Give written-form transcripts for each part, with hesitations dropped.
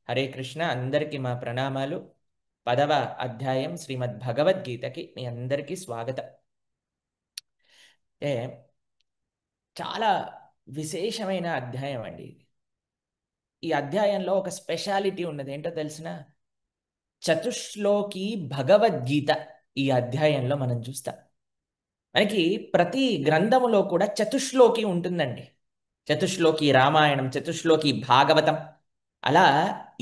హరే కృష్ణ, అందరికీ మా ప్రణామాలు. 10వ అధ్యాయం శ్రీమద్ భగవద్గీతకి మీ అందరికీ స్వాగతం. అంటే చాలా విశేషమైన అధ్యాయం అండి ఇది. ఈ అధ్యాయంలో ఒక స్పెషాలిటీ ఉన్నది. ఏంటో తెలిసిన చతుశ్లోకి భగవద్గీత ఈ అధ్యాయంలో మనం చూస్తాం. మనకి ప్రతి గ్రంథములో కూడా చతుశ్లోకి ఉంటుందండి. చతుశ్లోకి రామాయణం, చతుశ్లోకి భాగవతం. అలా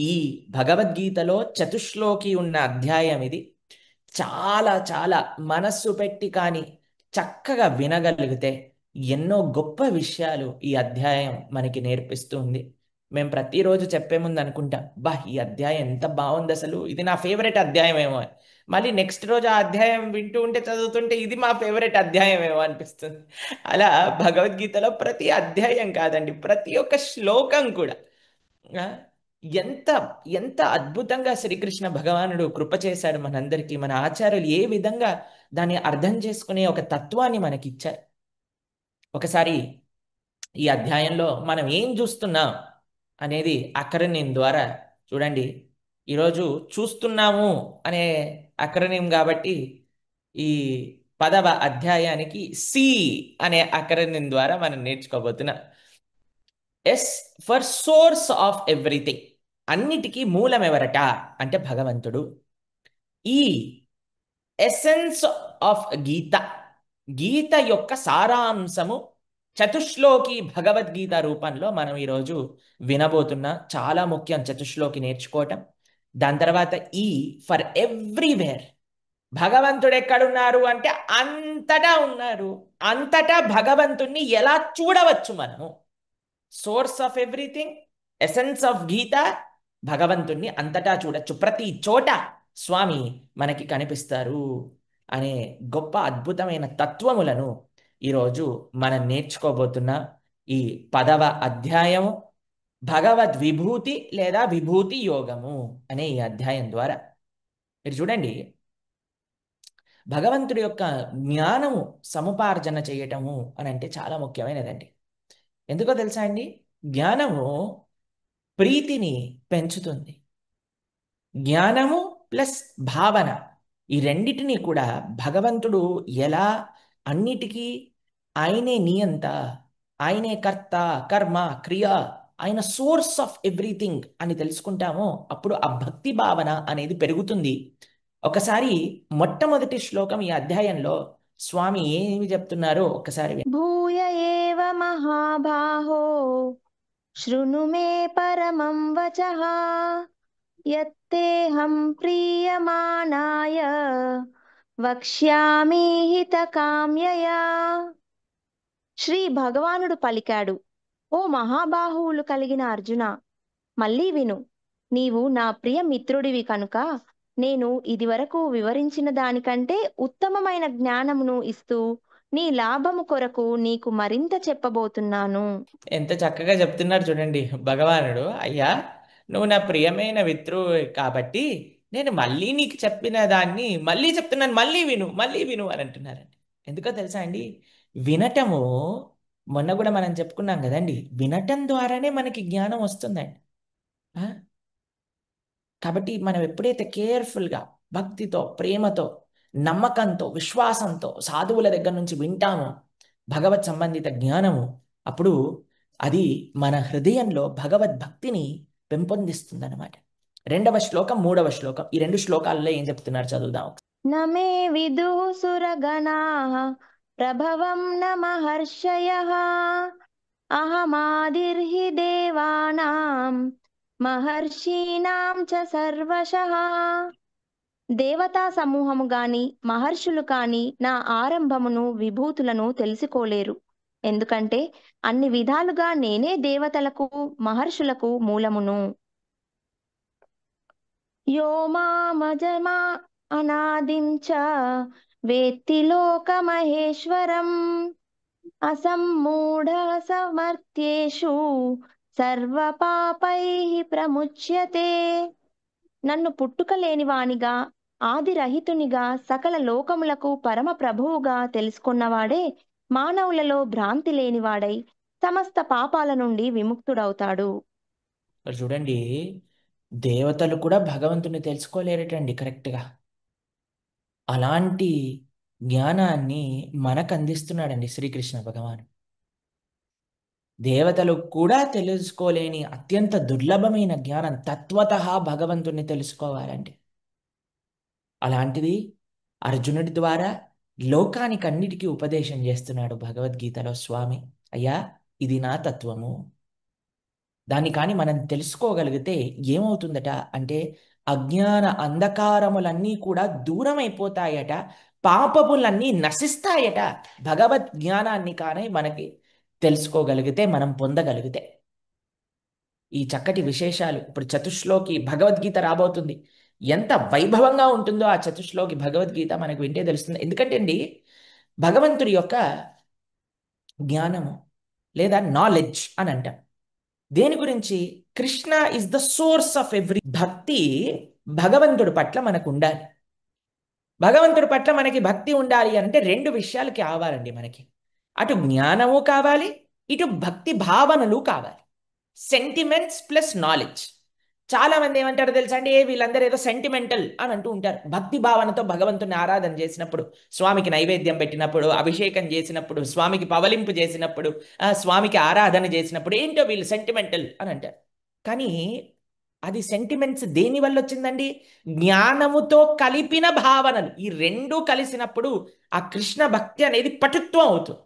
ఈ భగవద్గీతలో చతుశ్లోకి ఉన్న అధ్యాయం ఇది. చాలా చాలా మనస్సు పెట్టి కానీ చక్కగా వినగలిగితే ఎన్నో గొప్ప విషయాలు ఈ అధ్యాయం మనకి నేర్పిస్తుంది. మేము ప్రతిరోజు చెప్పే ముందు అనుకుంటాం, బా ఈ అధ్యాయం ఎంత బాగుంది, అసలు ఇది నా ఫేవరెట్ అధ్యాయం ఏమో అని. మళ్ళీ నెక్స్ట్ రోజు ఆ అధ్యాయం వింటూ ఉంటే, చదువుతుంటే ఇది మా ఫేవరెట్ అధ్యాయం ఏమో అనిపిస్తుంది. అలా భగవద్గీతలో ప్రతి అధ్యాయం కాదండి, ప్రతి ఒక్క శ్లోకం కూడా ఆ, ఎంత ఎంత అద్భుతంగా శ్రీకృష్ణ భగవానుడు కృప చేశాడు మనందరికీ. మన ఆచార్యులు ఏ విధంగా దాన్ని అర్థం చేసుకునే ఒక తత్వాన్ని మనకిచ్చారు. ఒకసారి ఈ అధ్యాయంలో మనం ఏం చూస్తున్నాం అనేది అకరనిం ద్వారా చూడండి. ఈరోజు చూస్తున్నాము అనే అకరనిం కాబట్టి ఈ 10వ అధ్యాయానికి సి అనే అకరనిం ద్వారా మనం నేర్చుకోబోతున్నాం. S for source of everything, అన్నిటికీ మూలం ఎవరట అంటే భగవంతుడు. ఈ ఎసెన్స్ ఆఫ్ గీత, గీత యొక్క సారాంశము చతుశ్లోకి భగవద్గీత రూపంలో మనం ఈరోజు వినబోతున్నా. చాలా ముఖ్యం చతుశ్లోకి నేర్చుకోవటం. దాని తర్వాత ఈ ఫర్ ఎవ్రీవేర్, భగవంతుడు ఎక్కడున్నారు అంటే అంతటా ఉన్నారు. అంతటా భగవంతుణ్ణి ఎలా చూడవచ్చు మనము. Source of everything, essence of Gita, భగవంతుణ్ణి అంతటా చూడొచ్చు, ప్రతి చోట స్వామి మనకి కనిపిస్తారు అనే గొప్ప అద్భుతమైన తత్వములను ఈరోజు మనం నేర్చుకోబోతున్న ఈ 10వ అధ్యాయము భగవద్ విభూతి లేదా విభూతి యోగము అనే ఈ అధ్యాయం ద్వారా మీరు చూడండి, భగవంతుడి యొక్క జ్ఞానము సముపార్జన చేయటము అని అంటే చాలా ముఖ్యమైనదండి. ఎందుకో తెలుసా అండి, జ్ఞానము ప్రీతిని పెంచుతుంది. జ్ఞానము ప్లస్ భావన, ఈ రెండిటిని కూడా భగవంతుడు ఎలా అన్నిటికీ ఆయనే నియంత, ఆయనే కర్త, కర్మ, క్రియ, ఆయన సోర్స్ ఆఫ్ ఎవ్రీథింగ్ అని తెలుసుకుంటామో అప్పుడు ఆ భక్తి భావన అనేది పెరుగుతుంది. ఒకసారి మొట్టమొదటి శ్లోకం ఈ అధ్యాయంలో స్వామి ఏమి చెప్తున్నారో ఒక్కసారి భూయ ఏవ మహాబాహో శృణు మే పరమం వచః యత్తేహం ప్రీయమానాయ వక్ష్యామి హితకామ్యయా. శ్రీ భగవానుడు పలికాడు, ఓ మహాబాహువులు కలిగిన అర్జున, మళ్ళీ విను. నీవు నా ప్రియ మిత్రుడివి కనుక నేను ఇదివరకు వివరించిన దానికంటే ఉత్తమమైన జ్ఞానమును ఇస్తూ నీ లాభము కొరకు నీకు మరింత చెప్పబోతున్నాను. ఎంత చక్కగా చెప్తున్నారు చూడండి భగవానుడు. అయ్యా, నువ్వు నా ప్రియమైన మిత్రువు కాబట్టి నేను మళ్ళీ నీకు చెప్పిన దాన్ని మళ్ళీ చెప్తున్నాను, మళ్ళీ విను, మళ్ళీ విను అని అంటున్నారండి. ఎందుకో తెలుసా అండి, వినటము మొన్న కూడా మనం చెప్పుకున్నాం కదండి, వినటం ద్వారానే మనకి జ్ఞానం వస్తుందండి. ఆ? కాబట్టి మనం ఎప్పుడైతే కేర్ఫుల్గా భక్తితో, ప్రేమతో, నమ్మకంతో, విశ్వాసంతో సాధువుల దగ్గర నుంచి వింటామో భగవత్ సంబంధిత జ్ఞానము, అప్పుడు అది మన హృదయంలో భగవద్భక్తిని పెంపొందిస్తుందన్నమాట. 2వ శ్లోకం, 3వ శ్లోకం, ఈ 2 శ్లోకాల్లో ఏం చెప్తున్నారు చదువుదాం. నమే విదుః సురగణాః ప్రభవం న మహర్షయః అహమాదిర్హి దేవానాం మహర్షీణాం చ సర్వశః. దేవతా సమూహము గాని మహర్షులు కాని నా ఆరంభమును విభూతులను తెలుసుకోలేరు. ఎందుకంటే అన్ని విధాలుగా నేనే దేవతలకు మహర్షులకు మూలమును. యో మామజమా అనాదిం చ వేత్తి లోకమహేశ్వరం అసమ్మూఢ సమర్థ్యేషు సర్వపాపైః ప్రముచ్యతే. నన్ను పుట్టుక లేనివానిగా, ఆదిరహితునిగా, సకల లోకములకు పరమ ప్రభువుగా తెలుసుకున్నవాడే మానవులలో భ్రాంతి లేనివాడై సమస్త పాపాల నుండి విముక్తుడవుతాడు. ఇక్కడ చూడండి, దేవతలు కూడా భగవంతుని తెలుసుకోలేరటండి కరెక్ట్గా. అలాంటి జ్ఞానాన్ని మనకు అందిస్తున్నాడండి శ్రీకృష్ణ భగవాన్. దేవతలు కూడా తెలుసుకోలేని అత్యంత దుర్లభమైన జ్ఞానం తత్వతః భగవంతుణ్ణి తెలుసుకోవాలండి. అలాంటిది అర్జునుడి ద్వారా లోకానికి అన్నిటికీ ఉపదేశం చేస్తున్నాడు భగవద్గీతలో స్వామి. అయ్యా, ఇది నా తత్వము. దాన్ని కానీ మనం తెలుసుకోగలిగితే ఏమవుతుందట అంటే అజ్ఞాన అంధకారములన్నీ కూడా దూరం అయిపోతాయట, పాపములన్నీ నశిస్తాయట. భగవద్ జ్ఞానాన్ని కానీ మనకి తెలుసుకోగలిగితే, మనం పొందగలిగితే. ఈ చక్కటి విశేషాలు ఇప్పుడు చతుశ్లోకి భగవద్గీత రాబోతుంది. ఎంత వైభవంగా ఉంటుందో ఆ చతుశ్లోకి భగవద్గీత మనకు వింటే తెలుస్తుంది. ఎందుకంటే అండి, భగవంతుడి యొక్క జ్ఞానము లేదా నాలెడ్జ్ అని అంటాం. దేని గురించి? Krishna is the source of every. భక్తి భగవంతుడి పట్ల మనకు ఉండాలి. భగవంతుడి పట్ల మనకి భక్తి ఉండాలి అంటే రెండు విషయాలు కావాలండి మనకి. అటు జ్ఞానము కావాలి, ఇటు భక్తి భావనలు కావాలి. Sentiments plus knowledge. చాలా మంది ఏమంటారు తెలుసా అండి, వీళ్ళందరూ ఏదో సెంటిమెంటల్ అని అంటూ ఉంటారు. భక్తి భావనతో భగవంతుని ఆరాధన చేసినప్పుడు, స్వామికి నైవేద్యం పెట్టినప్పుడు, అభిషేకం చేసినప్పుడు, స్వామికి పవలింపు చేసినప్పుడు, స్వామికి ఆరాధన చేసినప్పుడు ఏంటో వీళ్ళు సెంటిమెంటల్ అని అంటారు. కానీ అది సెంటిమెంట్స్ దేని వల్ల వచ్చిందండి? జ్ఞానముతో కలిపిన భావనలు. ఈ రెండు కలిసినప్పుడు ఆ కృష్ణ భక్తి అనేది పటుత్వం అవుతుంది.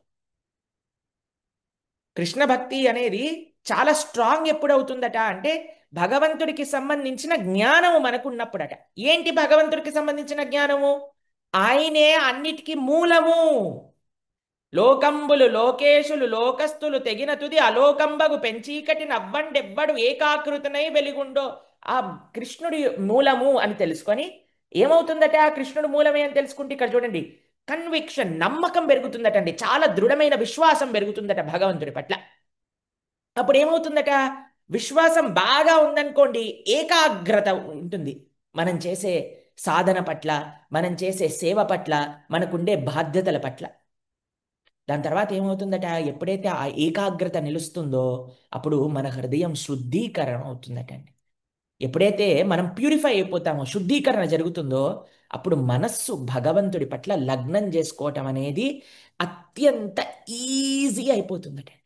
కృష్ణ భక్తి అనేది చాలా స్ట్రాంగ్ ఎప్పుడు అవుతుందట అంటే భగవంతుడికి సంబంధించిన జ్ఞానము మనకున్నప్పుడట. ఏంటి భగవంతుడికి సంబంధించిన జ్ఞానము? ఆయనే అన్నిటికీ మూలము. లోకంబులు లోకేశులు లోకస్తులు తెగిన తుది అలోకంబగు పెంచీకటి నవ్వండెవ్వడు ఏకాకృతనై వెలిగుండో. ఆ కృష్ణుడి మూలము అని తెలుసుకొని ఏమవుతుందట? ఆ కృష్ణుడు మూలమే అని తెలుసుకుంటే ఇక్కడ చూడండి, కన్విక్షన్, నమ్మకం పెరుగుతుందటండి. చాలా దృఢమైన విశ్వాసం పెరుగుతుందట భగవంతుడి పట్ల. అప్పుడు ఏమవుతుందట? విశ్వాసం బాగా ఉందనుకోండి, ఏకాగ్రత ఉంటుంది. మనం చేసే సాధన పట్ల, మనం చేసే సేవ పట్ల, మనకుండే బాధ్యతల పట్ల. దాని తర్వాత ఏమవుతుందట? ఎప్పుడైతే ఆ ఏకాగ్రత నిలుస్తుందో అప్పుడు మన హృదయం శుద్ధీకరణ అవుతుందటండి. ఎప్పుడైతే మనం ప్యూరిఫై అయిపోతామో, శుద్ధీకరణ జరుగుతుందో, అప్పుడు మనస్సు భగవంతుడి పట్ల లగ్నం చేసుకోవటం అనేది అత్యంత ఈజీ అయిపోతుందటండి.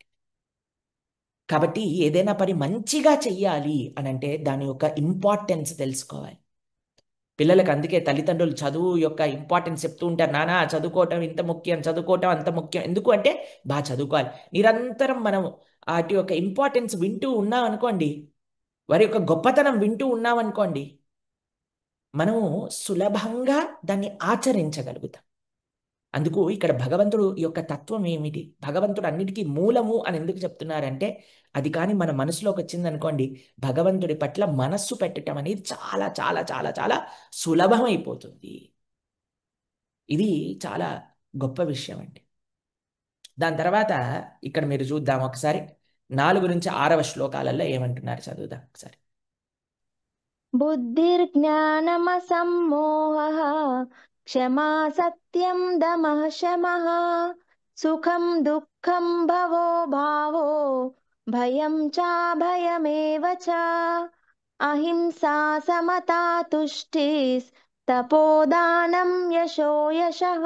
కాబట్టి ఏదైనా పని మంచిగా చెయ్యాలి అని అంటే దాని యొక్క ఇంపార్టెన్స్ తెలుసుకోవాలి. పిల్లలకు అందుకే తల్లిదండ్రులు చదువు యొక్క ఇంపార్టెన్స్ చెప్తూ ఉంటారు. నానా, చదువుకోవటం ఇంత ముఖ్యం, చదువుకోవటం అంత ముఖ్యం. ఎందుకు అంటే బాగా చదువుకోవాలి. నిరంతరం మనం వాటి యొక్క ఇంపార్టెన్స్ వింటూ ఉన్నాం అనుకోండి, వారి యొక్క గొప్పతనం వింటూ ఉన్నాం అనుకోండి, మనము సులభంగా దాన్ని ఆచరించగలుగుతాం. అందుకు ఇక్కడ భగవంతుడు యొక్క తత్వం ఏమిటి, భగవంతుడు అన్నిటికీ మూలము అని ఎందుకు చెప్తున్నారంటే, అది కానీ మన మనసులోకి వచ్చింది అనుకోండి, భగవంతుడి పట్ల మనస్సు పెట్టడం అనేది చాలా చాలా చాలా చాలా సులభమైపోతుంది. ఇది చాలా గొప్ప విషయం అండి. దాని తర్వాత ఇక్కడ మీరు చూద్దాం ఒకసారి 4 నుంచి 6వ శ్లోకాలలో ఏమంటున్నారు చదువుదాం ఒకసారి. బుద్ధిర్జ్ఞానమసమ్మోహః క్షమా సత్యం దమః శమః సుఖం దుఃఖం భవో భావో భయం చాభయమేవ చ అహింసా సమతా తుష్టిస్ తపోదానం యశో యశః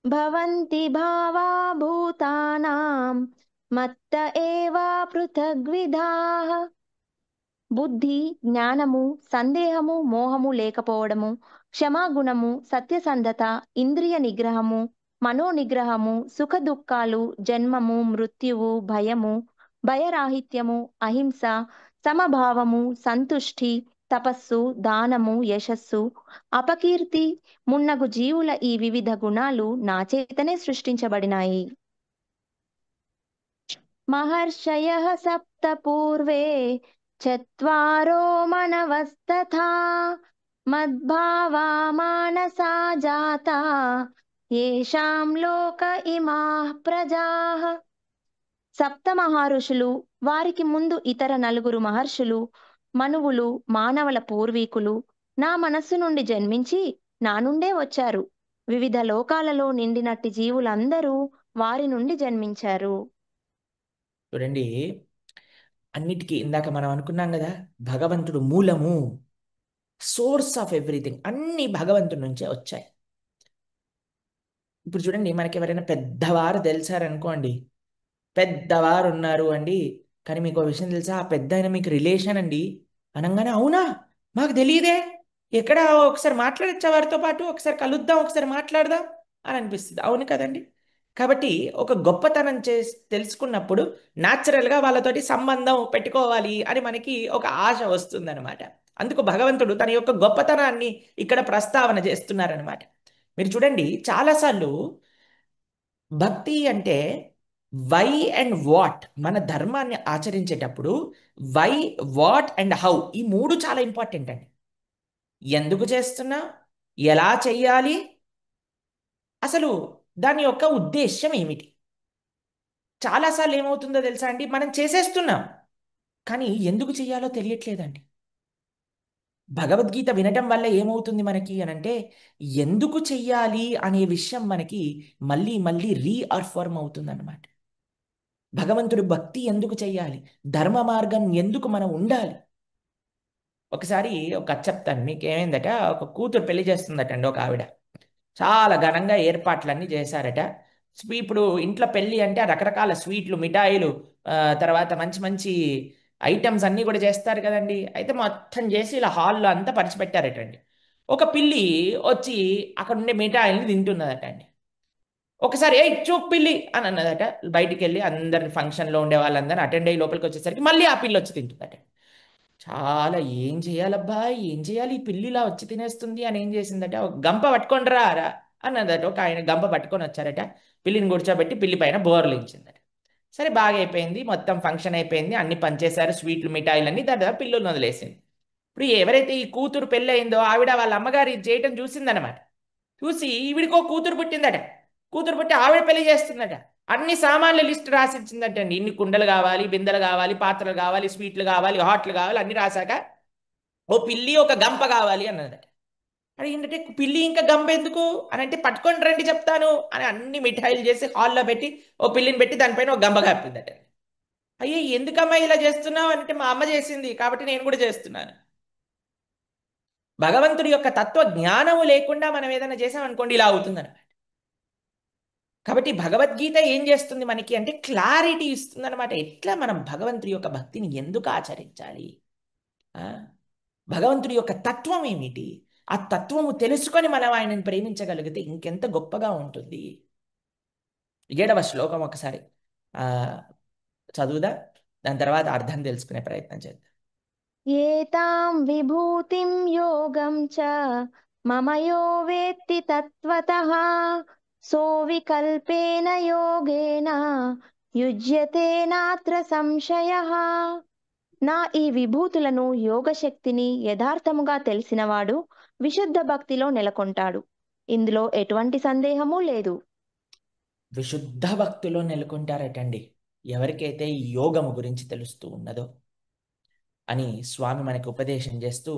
భవంతి భావా భూతానాం మత్త ఏవ పృథగ్విధాః. బుద్ధి, జ్ఞానము, సందేహము, మోహము లేకపోవడము, క్షమాగుణము, సత్యసంధత, ఇంద్రియ నిగ్రహము, మనోనిగ్రహము, సుఖ దుఃఖాలు, జన్మము, మృత్యువు, భయము, భయరాహిత్యము, అహింస, సమభావము, సంతుష్టి, తపస్సు, దానము, యశస్సు, అపకీర్తి మున్నగు జీవుల ఈ వివిధ గుణాలు నా చేతనే సృష్టించబడినాయి. మహర్షయః సప్త పూర్వే చత్వారో మనవస్తథా మద్భావా మానసా జాతా యేషాం లోక ఇమాః ప్రజాః. సప్త మహర్షులు, వారికి ముందు ఇతర 4 మహర్షులు, మనువులు, మానవుల పూర్వీకులు నా మనస్సు నుండి జన్మించి నా నుండే వచ్చారు. వివిధ లోకాలలో నిండినట్టి జీవులందరూ వారి నుండి జన్మించారు. చూడండి, అన్నిటికీ ఇందాక మనం అనుకున్నాం కదా, భగవంతుడు మూలము, సోర్స్ ఆఫ్ ఎవ్రీథింగ్, అన్ని భగవంతుడి నుంచే వచ్చాయి. ఇప్పుడు చూడండి, మనకి ఎవరైనా పెద్దవారు తెలిసారనుకోండి, పెద్దవారు ఉన్నారు అండి, కానీ మీకు ఒక విషయం తెలుసా, ఆ పెద్ద ఆయన మీకు రిలేషన్ అండి అనగానే, అవునా మాకు తెలియదే, ఎక్కడ ఒకసారి మాట్లాడచ్చా వారితో పాటు, ఒకసారి కలుద్దాం, ఒకసారి మాట్లాడదాం అని అనిపిస్తుంది. అవును కదండి. కాబట్టి ఒక గొప్పతనం తెలుసుకున్నప్పుడు న్యాచురల్గా వాళ్ళతోటి సంబంధం పెట్టుకోవాలి అని మనకి ఒక ఆశ వస్తుందన్నమాట. అందుకు భగవంతుడు తన యొక్క గొప్పతనాన్ని ఇక్కడ ప్రస్తావన చేస్తున్నారనమాట. మీరు చూడండి, చాలాసార్లు భక్తి అంటే వై అండ్ వాట్, మన ధర్మాన్ని ఆచరించేటప్పుడు వై, వాట్ అండ్ హౌ, ఈ మూడు చాలా ఇంపార్టెంట్ అండి. ఎందుకు చేస్తున్నా, ఎలా చెయ్యాలి, అసలు దాని యొక్క ఉద్దేశ్యం ఏమిటి. చాలాసార్లు ఏమవుతుందో తెలుసా అండి, మనం చేసేస్తున్నాం కానీ ఎందుకు చెయ్యాలో తెలియట్లేదండి. భగవద్గీత వినటం వల్ల ఏమవుతుంది మనకి అనంటే, ఎందుకు చెయ్యాలి అనే విషయం మనకి మళ్ళీ మళ్ళీ రీఅఫర్మ్ అవుతుందన్నమాట. భగవంతుడి భక్తి ఎందుకు చెయ్యాలి, ధర్మ మార్గం ఎందుకు మనం ఉండాలి. ఒకసారి ఒక కథ చెప్తాను మీకు. ఏమైందట, ఒక కూతురు పెళ్లి చేస్తుందట అండి ఒక ఆవిడ. చాలా ఘనంగా ఏర్పాట్లన్నీ చేశారట. ఇప్పుడు ఇంట్లో పెళ్లి అంటే రకరకాల స్వీట్లు, మిఠాయిలు, తర్వాత మంచి మంచి ఐటమ్స్ అన్నీ కూడా చేస్తారు కదండి. అయితే మొత్తం చేసి ఇలా హాల్లో అంతా పరిచిపెట్టారటండి. ఒక పిల్లి వచ్చి అక్కడ ఉండే మిఠాయిల్ని తింటున్నదట అండి. ఒకసారి ఏ చూక్ పిల్లి అని అన్నదట. బయటికి వెళ్ళి అందరిని, ఫంక్షన్లో ఉండే వాళ్ళందరిని అటెండ్ అయ్యి లోపలికి వచ్చేసరికి మళ్ళీ ఆ పిల్లి వచ్చి తింటుందట. చాలా, ఏం చేయాలబ్బా, ఏం చేయాలి, ఈ పిల్లిలా వచ్చి తినేస్తుంది అని ఏం చేసిందట, ఒక గంప పట్టుకొని రా అన్నదట. ఒక ఆయన గంప పట్టుకొని వచ్చారట. పిల్లిని కూర్చోబెట్టి పిల్లి పైన బోర్లించిందట. సరే, బాగా అయిపోయింది, మొత్తం ఫంక్షన్ అయిపోయింది, అన్ని పంచేశారు, స్వీట్లు మిఠాయిలన్నీ. దాదాపు పిల్లుని వదిలేసింది. ఇప్పుడు ఎవరైతే ఈ కూతురు పెళ్ళి అయిందో ఆవిడ వాళ్ళ అమ్మగారు ఇది చేయటం చూసిందనమాట. చూసి ఈవిడికో కూతురు పుట్టిందట. కూతురు పుట్టి ఆవిడ పెళ్లి చేస్తుందట. అన్ని సామాన్ల లిస్ట్ రాసిచ్చిందట అండి. ఇన్ని కుండలు కావాలి, బిందెలు కావాలి, పాత్రలు కావాలి, స్వీట్లు కావాలి, హాట్లు కావాలి, అన్ని రాశాక ఓ పిల్లి, ఒక గంప కావాలి అన్నదట. అడిగిందంటే, పిల్లి ఇంకా గంప ఎందుకు అని అంటే, పట్టుకొని రండి చెప్తాను అని అన్ని మిఠాయిలు చేసి హాల్లో పెట్టి ఓ పిల్లిని పెట్టి దానిపైన ఒక గంప కప్పిందట. అయ్యే, ఎందుకమ్మా ఇలా చేస్తున్నావు అంటే, మా అమ్మ చేసింది కాబట్టి నేను కూడా చేస్తున్నాను. భగవంతుడి యొక్క తత్వ జ్ఞానము లేకుండా మనం ఏదైనా చేసామనుకోండి, ఇలా అవుతుందని. కాబట్టి భగవద్గీత ఏం చేస్తుంది మనకి అంటే, క్లారిటీ ఇస్తుంది అనమాట. ఎట్లా మనం భగవంతుడి యొక్క భక్తిని ఎందుకు ఆచరించాలి, ఆ? భగవంతుడి యొక్క తత్వం ఏమిటి, ఆ తత్వము తెలుసుకొని మనం ఆయనను ప్రేమించగలిగితే ఇంకెంత గొప్పగా ఉంటుంది. 7వ శ్లోకం ఒకసారి ఆ చదువుదా, దాని తర్వాత అర్థం తెలుసుకునే ప్రయత్నం చేద్దాం. ఏతాం విభూతిం యోగం చ మమ యో వేత్తి తత్వతః సో వికల్పేన యోగేన యుజ్యతే నాత్ర సంశయః. నా ఈ విభూతులను, యోగశక్తిని యథార్థముగా తెలిసినవాడు విశుద్ధ భక్తిలో నెలకొంటాడు. ఇందులో ఎటువంటి సందేహము లేదు. విశుద్ధ భక్తిలో నెలకొంటారటండి ఎవరికైతే ఈ యోగము గురించి తెలుస్తూ ఉన్నదో అని స్వామి మనకి ఉపదేశం చేస్తూ,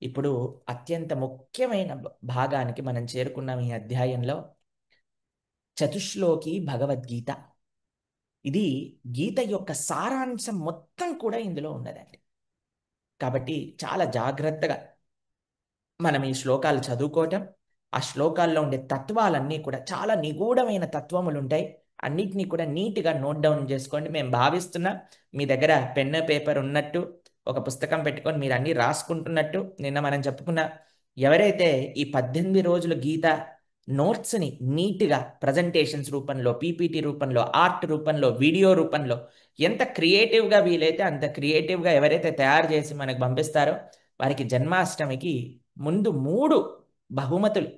ఇప్పుడు అత్యంత ముఖ్యమైన భాగానికి మనం చేరుకున్నాం ఈ అధ్యాయంలో. చతుశ్లోకి భగవద్గీత. ఇది గీత యొక్క సారాంశం మొత్తం కూడా ఇందులో ఉన్నదండి. కాబట్టి చాలా జాగ్రత్తగా మనం ఈ శ్లోకాలు చదువుకోవటం, ఆ శ్లోకాల్లో ఉండే తత్వాలన్నీ కూడా చాలా నిగూఢమైన తత్వములు ఉంటాయి. అన్నిటినీ కూడా నీట్గా నోట్ డౌన్ చేసుకోండి. మేము భావిస్తున్నా మీ దగ్గర పెన్ పేపర్ ఉన్నట్టు, ఒక పుస్తకం పెట్టుకొని మీరు అన్నీ రాసుకుంటున్నట్టు. నిన్న మనం చెప్పుకున్న, ఎవరైతే ఈ 18 రోజుల గీత నోట్స్ని నీట్గా ప్రజెంటేషన్స్ రూపంలో, పీపీటీ రూపంలో, ఆర్ట్ రూపంలో, వీడియో రూపంలో, ఎంత క్రియేటివ్గా వీలైతే అంత క్రియేటివ్గా ఎవరైతే తయారు చేసి మనకు పంపిస్తారో వారికి జన్మాష్టమికి ముందు 3 బహుమతులు,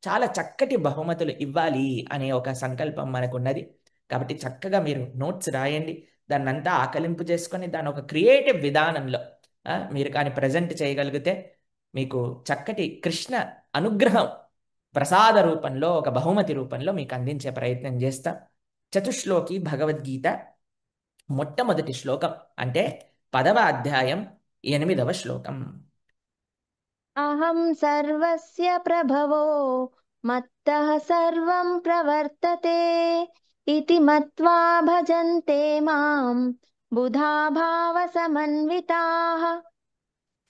చాలా చక్కటి బహుమతులు ఇవ్వాలి అనే ఒక సంకల్పం మనకున్నది. కాబట్టి చక్కగా మీరు నోట్స్ రాయండి, దాన్ని అంతా ఆకలింపు చేసుకొని దాన్ని ఒక క్రియేటివ్ విధానంలో మీరు కానీ ప్రజెంట్ చేయగలిగితే మీకు చక్కటి కృష్ణ అనుగ్రహం ప్రసాద రూపంలో, ఒక బహుమతి రూపంలో మీకు అందించే ప్రయత్నం చేస్తాం. చతుశ్లోకి భగవద్గీత మొట్టమొదటి శ్లోకం అంటే 10వ అధ్యాయం 8వ శ్లోకం. అహం సర్వస్య ప్రభవో మత్తః సర్వం ప్రవర్తతే ఇతి మత్వా భజంతే మాం బుధా భావ సమన్వితాః.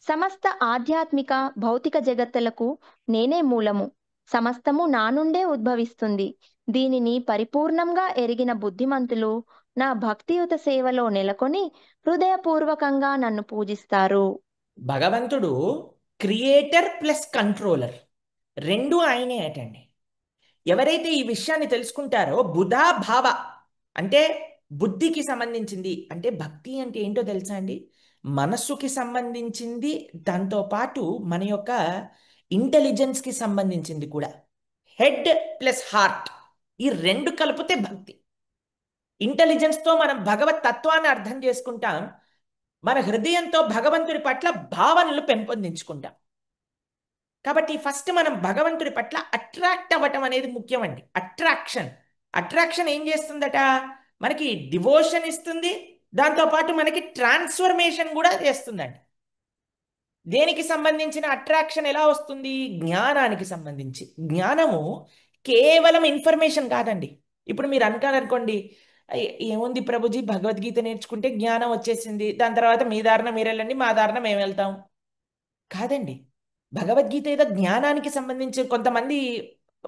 సమస్త ఆధ్యాత్మిక భౌతిక జగత్తులకు నేనే మూలము. సమస్తము నా నుండే ఉద్భవిస్తుంది. దీనిని పరిపూర్ణంగా ఎరిగిన బుద్ధిమంతులు నా భక్తియుత సేవలో నెలకొని హృదయపూర్వకంగా నన్ను పూజిస్తారు. భగవంతుడు క్రియేటర్ ప్లస్ కంట్రోలర్, రెండు ఆయనే అటండి. ఎవరైతే ఈ విషయాన్ని తెలుసుకుంటారో బుధా భావ అంటే బుద్ధికి సంబంధించింది, అంటే భక్తి అంటే ఏంటో తెలుసా అండి, మనస్సుకి సంబంధించింది, దాంతోపాటు మన యొక్క ఇంటెలిజెన్స్కి సంబంధించింది కూడా. హెడ్ ప్లస్ హార్ట్, ఈ రెండు కలిపితే భక్తి. ఇంటెలిజెన్స్తో మనం భగవత్ తత్వాన్ని అర్థం చేసుకుంటాం, మన హృదయంతో భగవంతుడి పట్ల భావనలు పెంపొందించుకుంటాం. కాబట్టి ఫస్ట్ మనం భగవంతుడి పట్ల అట్రాక్ట్ అవ్వటం అనేది ముఖ్యమండి. అట్రాక్షన్, అట్రాక్షన్ ఏం చేస్తుందట, మనకి డివోషన్ ఇస్తుంది, దాంతోపాటు మనకి ట్రాన్స్ఫర్మేషన్ కూడా చేస్తుందండి. దేనికి సంబంధించిన అట్రాక్షన్ ఎలా వస్తుంది, జ్ఞానానికి సంబంధించి. జ్ఞానము కేవలం ఇన్ఫర్మేషన్ కాదండి. ఇప్పుడు మీరు అనుకోండి, ఏముంది ప్రభుజీ, భగవద్గీత నేర్చుకుంటే జ్ఞానం వచ్చేసింది, దాని తర్వాత మీ దారిన మీరు వెళ్ళండి, మా దారిన మేము వెళ్తాం. కాదండి. భగవద్గీత ఏదో జ్ఞానానికి సంబంధించి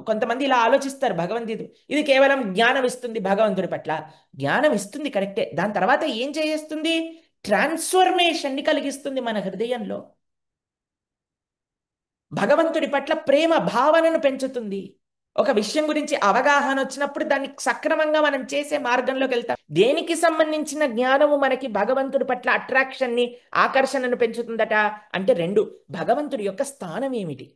కొంతమంది ఇలా ఆలోచిస్తారు. భగవద్గీత ఇది కేవలం జ్ఞానం ఇస్తుంది భగవంతుడి పట్ల. జ్ఞానం ఇస్తుంది కరెక్టే, దాని తర్వాత ఏం చేస్తుంది, ట్రాన్స్ఫర్మేషన్ని కలిగిస్తుంది మన హృదయంలో. భగవంతుడి పట్ల ప్రేమ భావనను పెంచుతుంది. ఒక విషయం గురించి అవగాహన వచ్చినప్పుడు దాన్ని సక్రమంగా మనం చేసే మార్గంలోకి వెళ్తాం. దేనికి సంబంధించిన జ్ఞానము మనకి భగవంతుడి పట్ల అట్రాక్షన్ని, ఆకర్షణను పెంచుతుందట అంటే రెండు, భగవంతుడి యొక్క స్థానం ఏమిటి,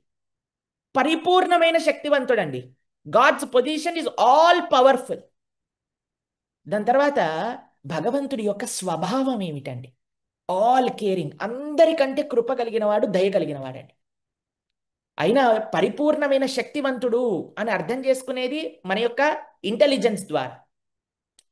పరిపూర్ణమైన శక్తివంతుడండి. God's position is all powerful. దాని తర్వాత భగవంతుడి యొక్క స్వభావం ఏమిటండి, ఆల్ కేరింగ్, అందరికంటే కృప కలిగిన వాడు, దయ కలిగిన వాడండి. అయినా పరిపూర్ణమైన శక్తివంతుడు అని అర్థం చేసుకునేది మన యొక్క ఇంటెలిజెన్స్ ద్వారా.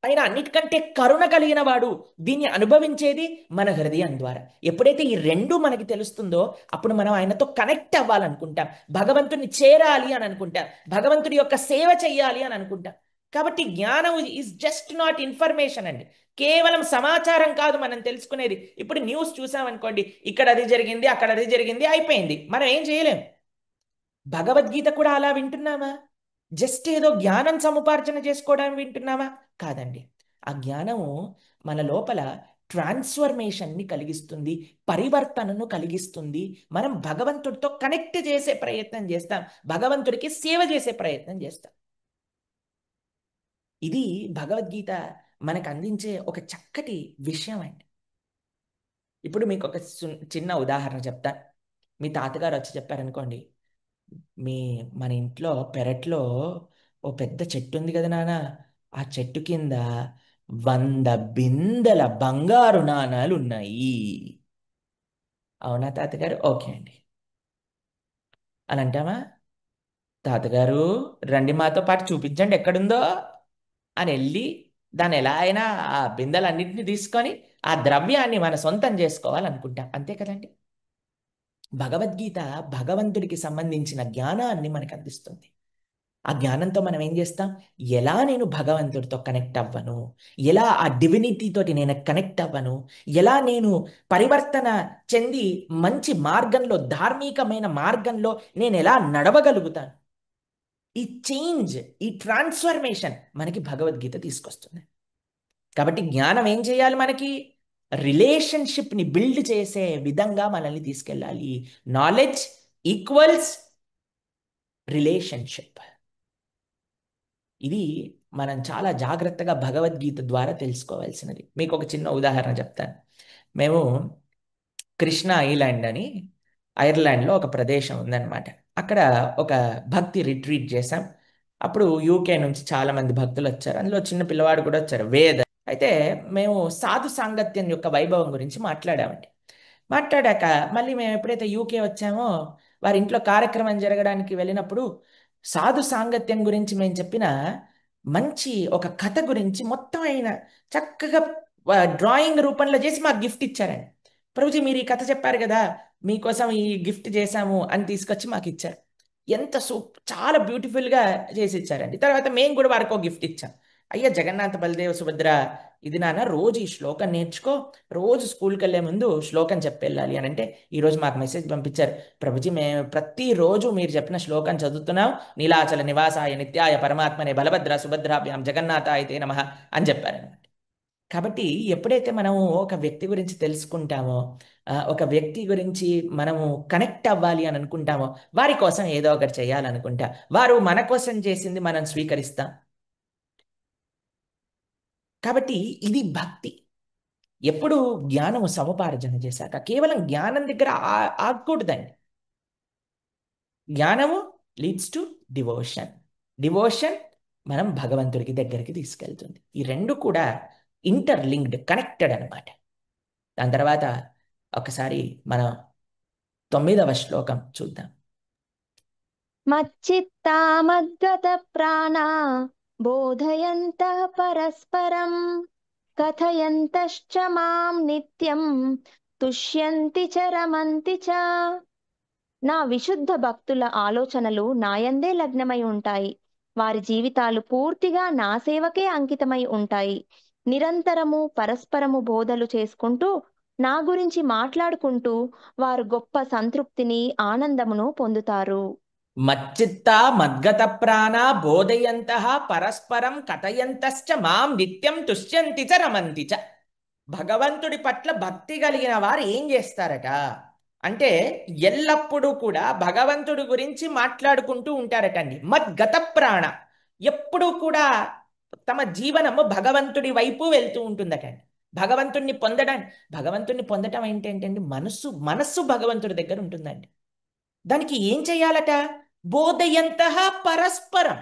ఆయన అన్నిటికంటే కరుణ కలిగిన వాడు, దీన్ని అనుభవించేది మన హృదయం ద్వారా. ఎప్పుడైతే ఈ రెండు మనకి తెలుస్తుందో అప్పుడు మనం ఆయనతో కనెక్ట్ అవ్వాలనుకుంటాం, భగవంతుని చేరాలి అని అనుకుంటాం, భగవంతుడి యొక్క సేవ చెయ్యాలి అని అనుకుంటాం. కాబట్టి జ్ఞానం ఈజ్ జస్ట్ నాట్ ఇన్ఫర్మేషన్ అండి, కేవలం సమాచారం కాదు మనం తెలుసుకునేది. ఇప్పుడు న్యూస్ చూసామనుకోండి, ఇక్కడ అది జరిగింది, అక్కడ అది జరిగింది, అయిపోయింది, మనం ఏం చేయలేం. భగవద్గీత కూడా అలా వింటున్నామా, జస్ట్ ఏదో జ్ఞానం సముపార్జన చేసుకోవడానికి వింటున్నామా, కాదండి. ఆ జ్ఞానము మన లోపల ట్రాన్స్ఫర్మేషన్ని కలిగిస్తుంది, పరివర్తనను కలిగిస్తుంది. మనం భగవంతుడితో కనెక్ట్ చేసే ప్రయత్నం చేస్తాం, భగవంతుడికి సేవ చేసే ప్రయత్నం చేస్తాం. ఇది భగవద్గీత మనకు అందించే ఒక చక్కటి విషయం అండి. ఇప్పుడు మీకు ఒక చిన్న ఉదాహరణ చెప్తా. మీ తాతగారు వచ్చి చెప్పారనుకోండి, మన ఇంట్లో పెరట్లో ఓ పెద్ద చెట్టు ఉంది కదా నాన్న, ఆ చెట్టు కింద 100 బిందెల బంగారు నాణాలు ఉన్నాయి. అవునా తాతగారు? ఓకే అండి అని అంటామా? తాతగారు రండి మాతో పాటు చూపించండి ఎక్కడుందో అని వెళ్ళి దాన్ని ఎలా అయినా ఆ బిందెలన్నింటినీ తీసుకొని ఆ ద్రవ్యాన్ని మన సొంతం చేసుకోవాలనుకుంటాం, అంతే కదండి. భగవద్గీత భగవంతుడికి సంబంధించిన జ్ఞానాన్ని మనకు అందిస్తుంది. ఆ జ్ఞానంతో మనం ఏం చేస్తాం, ఎలా నేను భగవంతుడితో కనెక్ట్ అవ్వను, ఎలా ఆ డివినిటీ తోటి నేను కనెక్ట్ అవ్వను, ఎలా నేను పరివర్తన చెంది మంచి మార్గంలో, ధార్మికమైన మార్గంలో నేను ఎలా నడవగలుగుతాను. ఈ చేంజ్, ఈ ట్రాన్స్ఫర్మేషన్ మనకి భగవద్గీత తీసుకొస్తుంది. కాబట్టి జ్ఞానం ఏం చేయాలి, మనకి రిలేషన్షిప్ని బిల్డ్ చేసే విధంగా మనల్ని తీసుకెళ్ళాలి. Knowledge equals relationship. ఇది మనం చాలా జాగ్రత్తగా భగవద్గీత ద్వారా తెలుసుకోవాల్సినది. మీకు ఒక చిన్న ఉదాహరణ చెప్తాను. మేము కృష్ణ ఐలాండ్ అని ఐర్లాండ్లో ఒక ప్రదేశం ఉందన్నమాట. అక్కడ ఒక భక్తి రిట్రీట్ చేశాం. అప్పుడు యూకే నుంచి చాలామంది భక్తులు వచ్చారు, అందులో చిన్న పిల్లవాడు కూడా వచ్చారు, వేద. అయితే మేము సాధు సాంగత్యం యొక్క వైభవం గురించి మాట్లాడామండి. మాట్లాడాక మళ్ళీ మేము ఎప్పుడైతే యూకే వచ్చామో వారి ఇంట్లో కార్యక్రమం జరగడానికి వెళ్ళినప్పుడు సాధు సాంగత్యం గురించి మేము చెప్పిన మంచి ఒక కథ గురించి మొత్తం ఆయన చక్కగా డ్రాయింగ్ రూపంలో చేసి మాకు గిఫ్ట్ ఇచ్చారండి. ప్రభుజీ మీరు ఈ కథ చెప్పారు కదా, మీకోసం ఈ గిఫ్ట్ చేశాము అని తీసుకొచ్చి మాకు ఇచ్చారు. ఎంత చాలా బ్యూటిఫుల్గా చేసి ఇచ్చారండి. తర్వాత మేము కూడా వారికి ఒక గిఫ్ట్ ఇచ్చాం. అయ్యా జగన్నాథ బలదేవ సుభద్ర ఇది నాన్న రోజు ఈ శ్లోకం నేర్చుకో, రోజు స్కూల్కి వెళ్ళే ముందు శ్లోకం చెప్పెళ్ళాలి అని అంటే ఈరోజు మాకు మెసేజ్ పంపించారు, ప్రభుజీ మేము ప్రతిరోజు మీరు చెప్పిన శ్లోకం చదువుతున్నాం, నీలాచల నివాసాయ నిత్యాయ పరమాత్మనే బలభద్ర సుభద్రాభ్యాం జగన్నాథాయ తే నమః అని చెప్పారనమాట. కాబట్టి ఎప్పుడైతే మనము ఒక వ్యక్తి గురించి తెలుసుకుంటామో, ఒక వ్యక్తి గురించి మనము కనెక్ట్ అవ్వాలి అని అనుకుంటామో, వారి కోసం ఏదో ఒకటి చేయాలనుకుంటా, వారు మన కోసం చేసింది మనం స్వీకరిస్తాం. కాబట్టి ఇది భక్తి. ఎప్పుడు జ్ఞానము సముపార్జన చేశాక కేవలం జ్ఞానం దగ్గర ఆగకూడదండి. జ్ఞానము లీడ్స్ టు డివోషన్, డివోషన్ మనం భగవంతుడికి దగ్గరికి తీసుకెళ్తుంది. ఈ రెండు కూడా ఇంటర్లింక్డ్, కనెక్టెడ్ అనమాట. దాని తర్వాత ఒకసారి మనం 9వ శ్లోకం చూద్దాం. మచ్చిత్తా మద్గత ప్రాణా బోధయంతః పరస్పరం కథయంతశ్చ మాం నిత్యం తుష్యంతి చ రమంతి చ. నా విశుద్ధ భక్తుల ఆలోచనలు నాయందే లగ్నమై ఉంటాయి. వారి జీవితాలు పూర్తిగా నా సేవకే అంకితమై ఉంటాయి. నిరంతరము పరస్పరము బోధలు చేసుకుంటూ నా గురించి మాట్లాడుకుంటూ వారు గొప్ప సంతృప్తిని, ఆనందమును పొందుతారు. మచ్చిత్త మద్గత ప్రాణ బోధయంతః పరస్పరం కథయంతశ్చ మాం నిత్యం తుష్యంతి చ రమంతి చ. భగవంతుడి పట్ల భక్తి కలిగిన వారు ఏం చేస్తారట అంటే ఎల్లప్పుడూ కూడా భగవంతుడి గురించి మాట్లాడుకుంటూ ఉంటారటండి. మద్గత ప్రాణ, ఎప్పుడూ కూడా తమ జీవనము భగవంతుడి వైపు వెళ్తూ ఉంటుందటండి. భగవంతుడిని పొందడం ఏంటంటే మనస్సు భగవంతుడి దగ్గర ఉంటుందండి. దానికి ఏం చేయాలట? బోధయంతః పరస్పరం,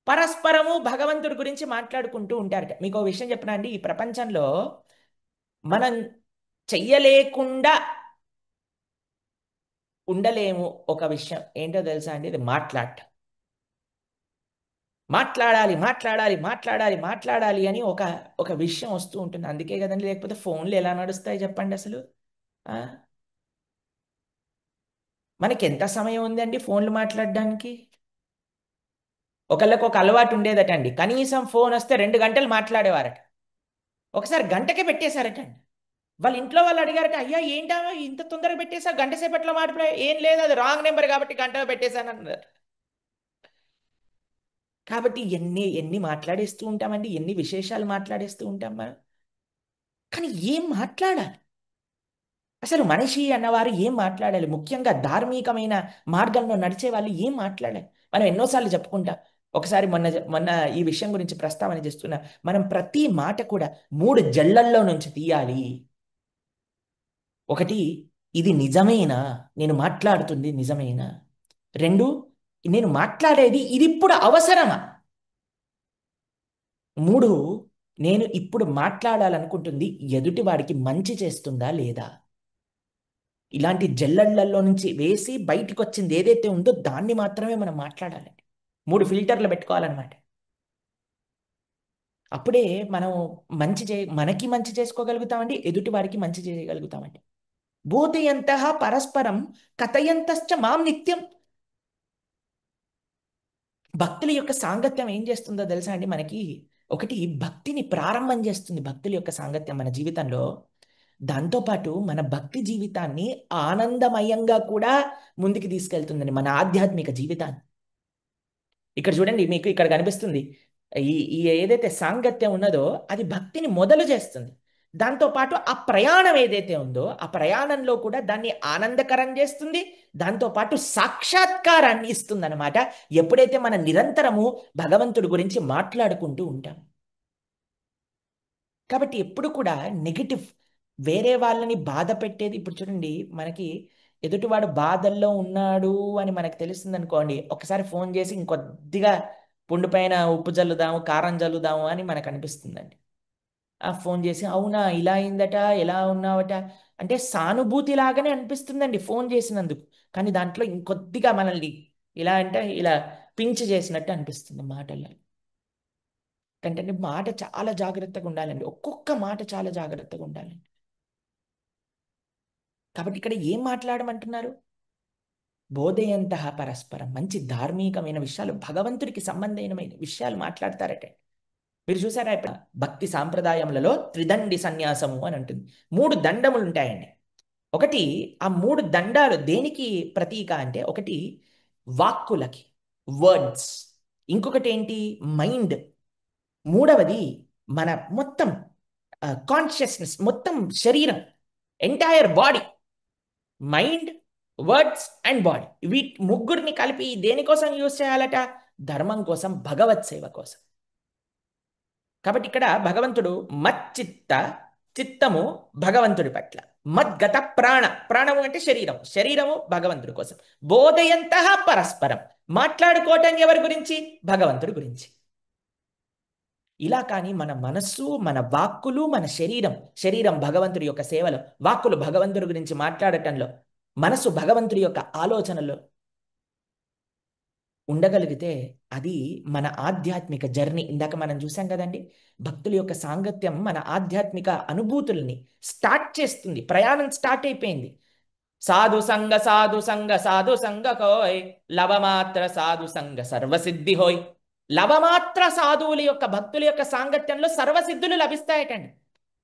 పరస్పరము భగవంతుడి గురించి మాట్లాడుకుంటూ ఉంటారట. మీకు ఒక విషయం చెప్పనా అండి, ఈ ప్రపంచంలో మనం చెయ్యలేకుండా ఉండలేము. ఒక విషయం ఏంటో తెలుసా అండి, ఇది మాట్లాడటం. మాట్లాడాలి మాట్లాడాలి మాట్లాడాలి మాట్లాడాలి అని ఒక విషయం వస్తూ ఉంటుంది. అందుకే కదండి, లేకపోతే ఫోన్లు ఎలా నడుస్తాయి చెప్పండి అసలు. మనకి ఎంత సమయం ఉందండి ఫోన్లు మాట్లాడడానికి? ఒకళ్ళకి ఒక అలవాటు ఉండేదటండి, కనీసం ఫోన్ వస్తే 2 గంటలు మాట్లాడేవారట. ఒకసారి గంటకే పెట్టేశారటండి. వాళ్ళ ఇంట్లో వాళ్ళు అడిగారట, అయ్యా ఏంటా ఇంత తొందరగా పెట్టేసా, గంట సేపట్లో మాట్లాడే. ఏం లేదు, అది రాంగ్ నెంబర్ కాబట్టి గంటలో పెట్టేశాను అన్నారు. కాబట్టి ఎన్ని ఎన్ని మాట్లాడేస్తూ ఉంటామండి, ఎన్ని విశేషాలు మాట్లాడేస్తూ ఉంటాం మనం. కానీ ఏం మాట్లాడాలి అసలు? మనిషి అన్నవారు ఏం మాట్లాడాలి? ముఖ్యంగా ధార్మికమైన మార్గంలో నడిచే వాళ్ళు ఏం మాట్లాడాలి? మనం ఎన్నోసార్లు చెప్పుకుంటాం. ఒకసారి మొన్న మొన్న ఈ విషయం గురించి ప్రస్తావన చేస్తున్నా. మనం ప్రతి మాట కూడా 3 జళ్ళల్లో నుంచి తీయాలి. ఒకటి, ఇది నిజమేనా, నేను మాట్లాడుతుంది నిజమేనా? 2, నేను మాట్లాడేది ఇది ఇప్పుడు అవసరమా? 3, నేను ఇప్పుడు మాట్లాడాలనుకుంటుంది ఎదుటివాడికి మంచి చేస్తుందా లేదా? ఇలాంటి జల్లెళ్లలో నుంచి వేసి బయటికి వచ్చింది ఏదైతే ఉందో దాన్ని మాత్రమే మనం మాట్లాడాలండి. 3 ఫిల్టర్లు పెట్టుకోవాలన్నమాట. అప్పుడే మనం మనకి మంచి చేసుకోగలుగుతామండి, ఎదుటి వారికి మంచి చేయగలుగుతామండి. బోధయంతః పరస్పరం కథయంతశ్చ మాం నిత్యం. భక్తుల యొక్క సాంగత్యం ఏం చేస్తుందో తెలుసా అండి మనకి? ఒకటి, భక్తిని ప్రారంభం చేస్తుంది భక్తుల యొక్క సాంగత్యం మన జీవితంలో. దాంతోపాటు మన భక్తి జీవితాన్ని ఆనందమయంగా కూడా ముందుకు తీసుకెళ్తుందండి, మన ఆధ్యాత్మిక జీవితాన్ని. ఇక్కడ చూడండి, మీకు ఇక్కడ కనిపిస్తుంది ఈ ఏదైతే సాంగత్యం ఉన్నదో అది భక్తిని మొదలు చేస్తుంది. దాంతోపాటు ఆ ప్రయాణం ఏదైతే ఉందో ఆ ప్రయాణంలో కూడా దాన్ని ఆనందకరం చేస్తుంది. దాంతోపాటు సాక్షాత్కారాన్ని ఇస్తుంది అనమాట. ఎప్పుడైతే మనం నిరంతరము భగవంతుడి గురించి మాట్లాడుకుంటూ ఉంటాం. కాబట్టి ఎప్పుడు కూడా నెగిటివ్, వేరే వాళ్ళని బాధ పెట్టేది. ఇప్పుడు చూడండి, మనకి ఎదుటివాడు బాధల్లో ఉన్నాడు అని మనకు తెలుస్తుంది అనుకోండి, ఒకసారి ఫోన్ చేసి ఇంకొద్దిగా పుండు పైన ఉప్పు జల్లుదాము, కారం జల్లుదాము అని మనకు అనిపిస్తుందండి. ఆ ఫోన్ చేసి, అవునా ఇలా అయిందట, ఎలా ఉన్నావట అంటే సానుభూతి లాగానే అనిపిస్తుందండి ఫోన్ చేసినందుకు. కానీ దాంట్లో ఇంకొద్దిగా మనల్ని ఇలా అంటే ఇలా పించ్ చేసినట్టు అనిపిస్తుంది మాటల్లో. అంటే మాట చాలా జాగ్రత్తగా ఉండాలండి, ఒక్కొక్క మాట చాలా జాగ్రత్తగా ఉండాలండి. కాబట్టి ఇక్కడ ఏం మాట్లాడమంటున్నారు? బోధయంతః పరస్పరం, మంచి ధార్మికమైన విషయాలు, భగవంతుడికి సంబంధమైన విషయాలు మాట్లాడతారట. మీరు చూసారా ఇప్పుడు భక్తి సాంప్రదాయములలో త్రిదండి సన్యాసము అని ఉంటుంది. 3 దండములు ఉంటాయండి. ఒకటి ఆ 3 దండాలు దేనికి ప్రతీక అంటే ఒకటి వాక్కులకి, వర్డ్స్. ఇంకొకటి ఏంటి, మైండ్. మూడవది మన మొత్తం కాన్షియస్నెస్, మొత్తం శరీరం, entire body. Mind, words and body, వీటి ముగ్గురిని కలిపి దేనికోసం యూజ్ చేయాలట? ధర్మం కోసం, భగవత్ సేవ కోసం. కాబట్టి ఇక్కడ భగవంతుడు మచ్చిత్త, చిత్తము భగవంతుడి పట్ల, మద్గత ప్రాణ, ప్రాణము అంటే శరీరం, శరీరము భగవంతుడి కోసం, బోధయంత పరస్పరం, మాట్లాడుకోవటం ఎవరి గురించి? భగవంతుడి గురించి. ఇలా కానీ మన మనస్సు, మన వాక్కులు, మన శరీరం, శరీరం భగవంతుడి యొక్క సేవలో, వాక్కులు భగవంతుడి గురించి మాట్లాడటంలో, మనసు భగవంతుడి యొక్క ఆలోచనలో ఉండగలిగితే అది మన ఆధ్యాత్మిక జర్నీ. ఇందాక మనం చూసాం కదండి, భక్తుల యొక్క సాంగత్యం మన ఆధ్యాత్మిక అనుభూతుల్ని స్టార్ట్ చేస్తుంది. ప్రయాణం స్టార్ట్ అయిపోయింది. సాధు సంగ సాధు సంగ సాధు సంగ కోయ్, లవమాత్ర సాధు సంగ సర్వసిద్ధి హోయ్. లవమాత్ర సాధువుల యొక్క, భక్తుల యొక్క సాంగత్యంలో సర్వసిద్ధులు లభిస్తాయటండి.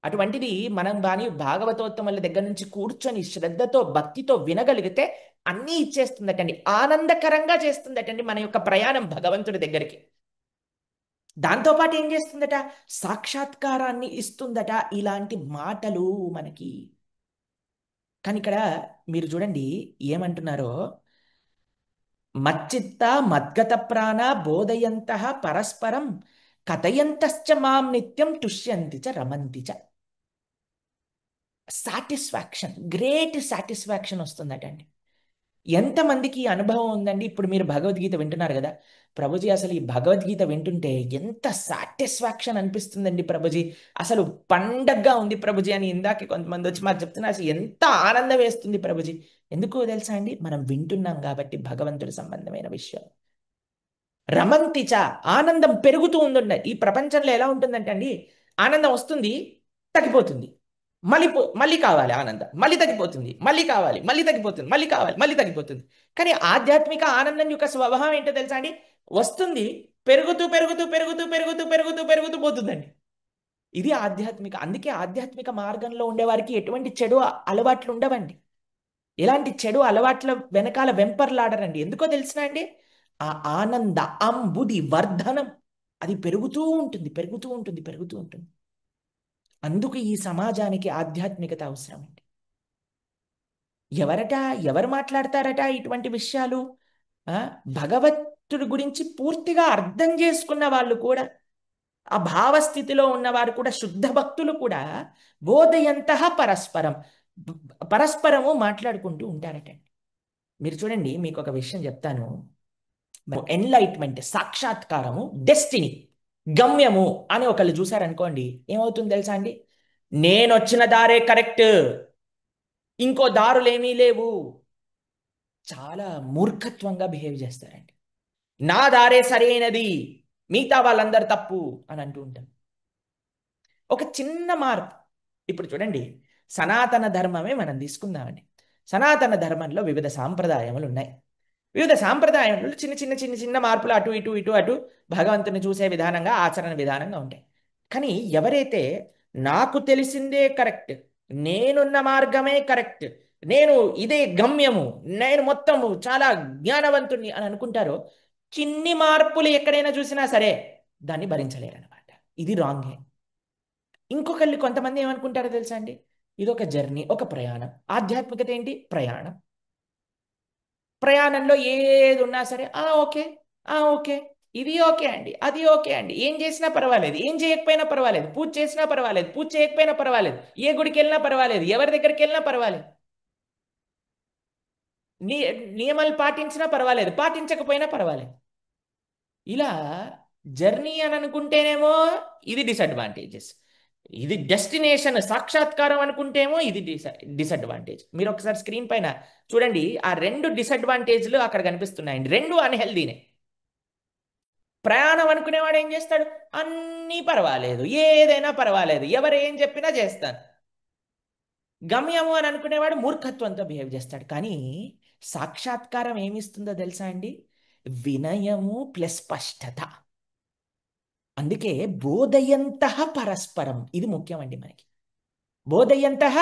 అటువంటిది మనం కానీ భాగవతోత్తముల దగ్గర నుంచి కూర్చొని శ్రద్ధతో, భక్తితో వినగలిగితే అన్నీ ఇచ్చేస్తుందటండి. ఆనందకరంగా చేస్తుందటండి మన యొక్క ప్రయాణం భగవంతుడి దగ్గరికి. దాంతోపాటు ఏం చేస్తుందట? సాక్షాత్కారాన్ని ఇస్తుందట ఇలాంటి మాటలు మనకి. కానీ ఇక్కడ మీరు చూడండి ఏమంటున్నారో, మచ్చిత్త మద్గత ప్రాణ బోధయంత పరస్పరం కథయంతశ్చ మాం నిత్యం తుష్యంతి చ రమంతి చ. సాటిస్ఫాక్షన్, గ్రేట్ సాటిస్ఫాక్షన్ వస్తుందటండి. ఎంతమందికి ఈ అనుభవం ఉందండి? ఇప్పుడు మీరు భగవద్గీత వింటున్నారు కదా, ప్రభుజీ అసలు ఈ భగవద్గీత వింటుంటే ఎంత సాటిస్ఫాక్షన్ అనిపిస్తుందండి ప్రభుజీ, అసలు పండగగా ఉంది ప్రభుజీ అని ఇందాక కొంతమంది వచ్చి మాకు చెప్తున్నారు. అసలు ఎంత ఆనందం వేస్తుంది ప్రభుజీ. ఎందుకో తెలుసా అండి? మనం వింటున్నాం కాబట్టి భగవంతుడి సంబంధమైన విషయం. రమంతిచ, ఆనందం పెరుగుతూ ఉందండి. ఈ ప్రపంచంలో ఎలా ఉంటుందంటే అండి, ఆనందం వస్తుంది, తగ్గిపోతుంది, మళ్ళీ కావాలి ఆనందం, మళ్ళీ తగ్గిపోతుంది, మళ్ళీ కావాలి, మళ్ళీ తగ్గిపోతుంది, మళ్ళీ కావాలి, మళ్ళీ తగ్గిపోతుంది. కానీ ఆధ్యాత్మిక ఆనందం యొక్క స్వభావం ఏంటో తెలుసా అండి? వస్తుంది, పెరుగుతూ పెరుగుతూ పెరుగుతూ పెరుగుతూ పెరుగుతూ పెరుగుతూ పోతుందండి. ఇది ఆధ్యాత్మిక. అందుకే ఆధ్యాత్మిక మార్గంలో ఉండేవారికి ఎటువంటి చెడు అలవాట్లు ఉండవండి. ఇలాంటి చెడు అలవాట్ల వెనకాల వెంపర్లాడరండి. ఎందుకో తెలిసిన అండి, ఆ ఆనంద అంబుది వర్ధనం అది పెరుగుతూ ఉంటుంది, పెరుగుతూ ఉంటుంది, పెరుగుతూ ఉంటుంది. అందుకు ఈ సమాజానికి ఆధ్యాత్మికత అవసరం అండి. ఎవరు మాట్లాడతారట ఇటువంటి విషయాలు? భగవంతుడి గురించి పూర్తిగా అర్థం చేసుకున్న వాళ్ళు కూడా, ఆ భావస్థితిలో ఉన్నవారు కూడా, శుద్ధ భక్తులు కూడా బోధయంత పరస్పరం, పరస్పరము మాట్లాడుకుంటూ ఉంటారటండి. మీరు చూడండి, మీకు ఒక విషయం చెప్తాను. ఎన్లైట్మెంట్, సాక్షాత్కారము, డెస్టినీ, గమ్యము అని ఒకళ్ళు చూసారనుకోండి, ఏమవుతుంది తెలుసా అండి? నేను వచ్చిన దారే కరెక్ట్, ఇంకో దారులేమీ లేవు, చాలా మూర్ఖత్వంగా బిహేవ్ చేస్తారండి. నా దారే సరైనది, మిగతా వాళ్ళందరూ తప్పు అని అంటూ ఉంటాం. ఒక చిన్న మార్పు. ఇప్పుడు చూడండి, సనాతన ధర్మమే మనం తీసుకుందామండి. సనాతన ధర్మంలో వివిధ సాంప్రదాయములు ఉన్నాయి. వివిధ సాంప్రదాయంలో చిన్న చిన్న చిన్న చిన్న మార్పులు అటు ఇటు ఇటు అటు భగవంతుని చూసే విధానంగా, ఆచరణ విధానంగా ఉంటాయి. కానీ ఎవరైతే నాకు తెలిసిందే కరెక్ట్, నేనున్న మార్గమే కరెక్ట్, నేను ఇదే గమ్యము, నేను మొత్తము చాలా జ్ఞానవంతుణ్ణి అని అనుకుంటారో, చిన్ని మార్పులు ఎక్కడైనా చూసినా సరే దాన్ని భరించలేరన్నమాట. ఇది రాంగే. ఇంకొకళ్ళు కొంతమంది ఏమనుకుంటారో తెలుసా అండి? ఇది ఒక జర్నీ, ఒక ప్రయాణం. ఆధ్యాత్మికత ఏంటి? ప్రయాణం. ప్రయాణంలో ఏది ఉన్నా సరే ఓకే, ఓకే, ఇది ఓకే అండి, అది ఓకే అండి, ఏం చేసినా పర్వాలేదు, ఏం చేయకపోయినా పర్వాలేదు, పూజ చేసినా పర్వాలేదు, పూజ చేయకపోయినా పర్వాలేదు, ఏ గుడికి వెళ్ళినా పర్వాలేదు, ఎవరి దగ్గరికి వెళ్ళినా పర్వాలేదు, నీ నియమాలు పాటించినా పర్వాలేదు, పాటించకపోయినా పర్వాలేదు. ఇలా జర్నీ అని అనుకుంటేనేమో ఇది డిసడ్వాంటేజెస్, ఇది డెస్టినేషన్ సాక్షాత్కారం అనుకుంటేమో ఇది డిసడ్వాంటేజ్. మీరు ఒకసారి స్క్రీన్ పైన చూడండి, ఆ 2 డిసడ్వాంటేజ్లు అక్కడ కనిపిస్తున్నాయండి. 2 అన్హెల్దీనే. ప్రయాణం అనుకునేవాడు ఏం చేస్తాడు? అన్నీ పర్వాలేదు, ఏదైనా పర్వాలేదు, ఎవరు ఏం చెప్పినా చేస్తాను. గమ్యము అని అనుకునేవాడు మూర్ఖత్వంతో బిహేవ్ చేస్తాడు. కానీ సాక్షాత్కారం ఏమిస్తుందో తెలుసా అండి? వినయము ప్లస్ స్పష్టత. అందుకే బోధయంతః పరస్పరం, ఇది ముఖ్యమండి మనకి. బోధయంతః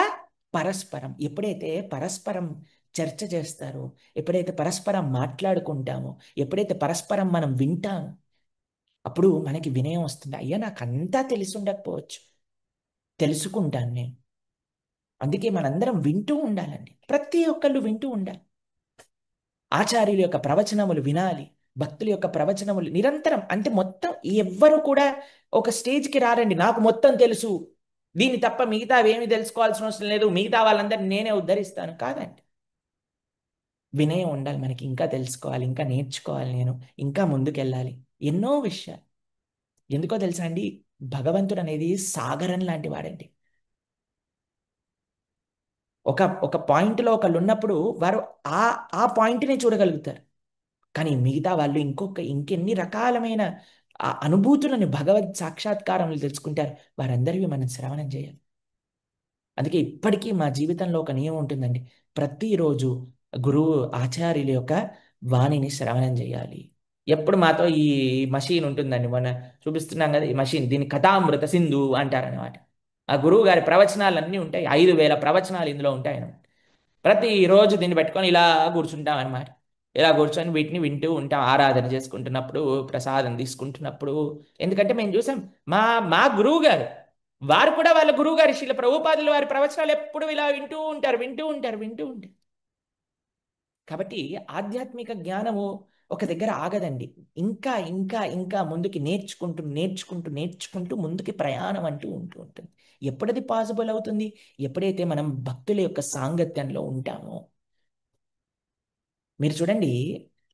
పరస్పరం, ఎప్పుడైతే పరస్పరం చర్చ చేస్తారో, ఎప్పుడైతే పరస్పరం మాట్లాడుకుంటామో, ఎప్పుడైతే పరస్పరం మనం వింటామో, అప్పుడు మనకి వినయం వస్తుంది. అయ్యా నాకు అంతా తెలిసి ఉండకపోవచ్చు, తెలుసుకుంటాను నేను. అందుకే మనందరం వింటూ ఉండాలండి, ప్రతి ఒక్కళ్ళు వింటూ ఉండాలి. ఆచార్యుల యొక్క ప్రవచనములు వినాలి, భక్తుల యొక్క ప్రవచనములు నిరంతరం. అంటే మొత్తం ఎవ్వరు కూడా ఒక స్టేజ్కి రారండి నాకు మొత్తం తెలుసు, దీన్ని తప్ప మిగతా ఏమి తెలుసుకోవాల్సిన అవసరం లేదు, మిగతా వాళ్ళందరినీ నేనే ఉద్ధరిస్తాను, కాదండి. వినయం ఉండాలి మనకి, ఇంకా తెలుసుకోవాలి, ఇంకా నేర్చుకోవాలి, నేను ఇంకా ముందుకెళ్ళాలి, ఎన్నో విషయాలు. ఎందుకో తెలుసా అండి, భగవంతుడు అనేది సాగరం లాంటి వాడండి. ఒక ఒక పాయింట్లో ఒకళ్ళు ఉన్నప్పుడు వారు ఆ ఆ పాయింట్ని చూడగలుగుతారు. కానీ మిగతా వాళ్ళు ఇంకెన్ని రకాలమైన ఆ అనుభూతులను భగవత్ సాక్షాత్కారములు తెలుసుకుంటారు, వారందరివి మనం శ్రవణం చేయాలి. అందుకే ఇప్పటికీ మా జీవితంలో ఒక నియమం ఉంటుందండి, ప్రతిరోజు గురువు ఆచార్యుల యొక్క వాణిని శ్రవణం చేయాలి. ఎప్పుడు మాతో ఈ మషీన్ ఉంటుందండి, మొన్న చూపిస్తున్నాం కదా ఈ మషీన్, దీన్ని కథామృత సింధు అంటారనమాట. ఆ గురువు గారి ప్రవచనాలన్నీ ఉంటాయి, 5,000 ప్రవచనాలు ఇందులో ఉంటాయి అన్నమాట. ప్రతిరోజు దీన్ని పెట్టుకొని ఇలా కూర్చుంటాం అనమాట. ఇలా కూర్చొని వీటిని వింటూ ఉంటాం, ఆరాధన చేసుకుంటున్నప్పుడు, ప్రసాదం తీసుకుంటున్నప్పుడు. ఎందుకంటే మేము చూసాం, మా మా గురువు గారు, వారు కూడా వాళ్ళ గురువు గారి శ్రీల ప్రభుపాదులు వారి ప్రవచనాలు ఎప్పుడు ఇలా వింటూ ఉంటారు, వింటూ ఉంటారు, వింటూ ఉంటారు. కాబట్టి ఆధ్యాత్మిక జ్ఞానము ఒక దగ్గర ఆగదండి. ఇంకా ఇంకా ఇంకా ముందుకి నేర్చుకుంటూ నేర్చుకుంటూ నేర్చుకుంటూ ముందుకి ప్రయాణం అంటూ ఉంటూ ఉంటుంది. ఎప్పుడది పాసిబుల్ అవుతుంది? ఎప్పుడైతే మనం భక్తుల యొక్క సాంగత్యంలో ఉంటామో. మీరు చూడండి,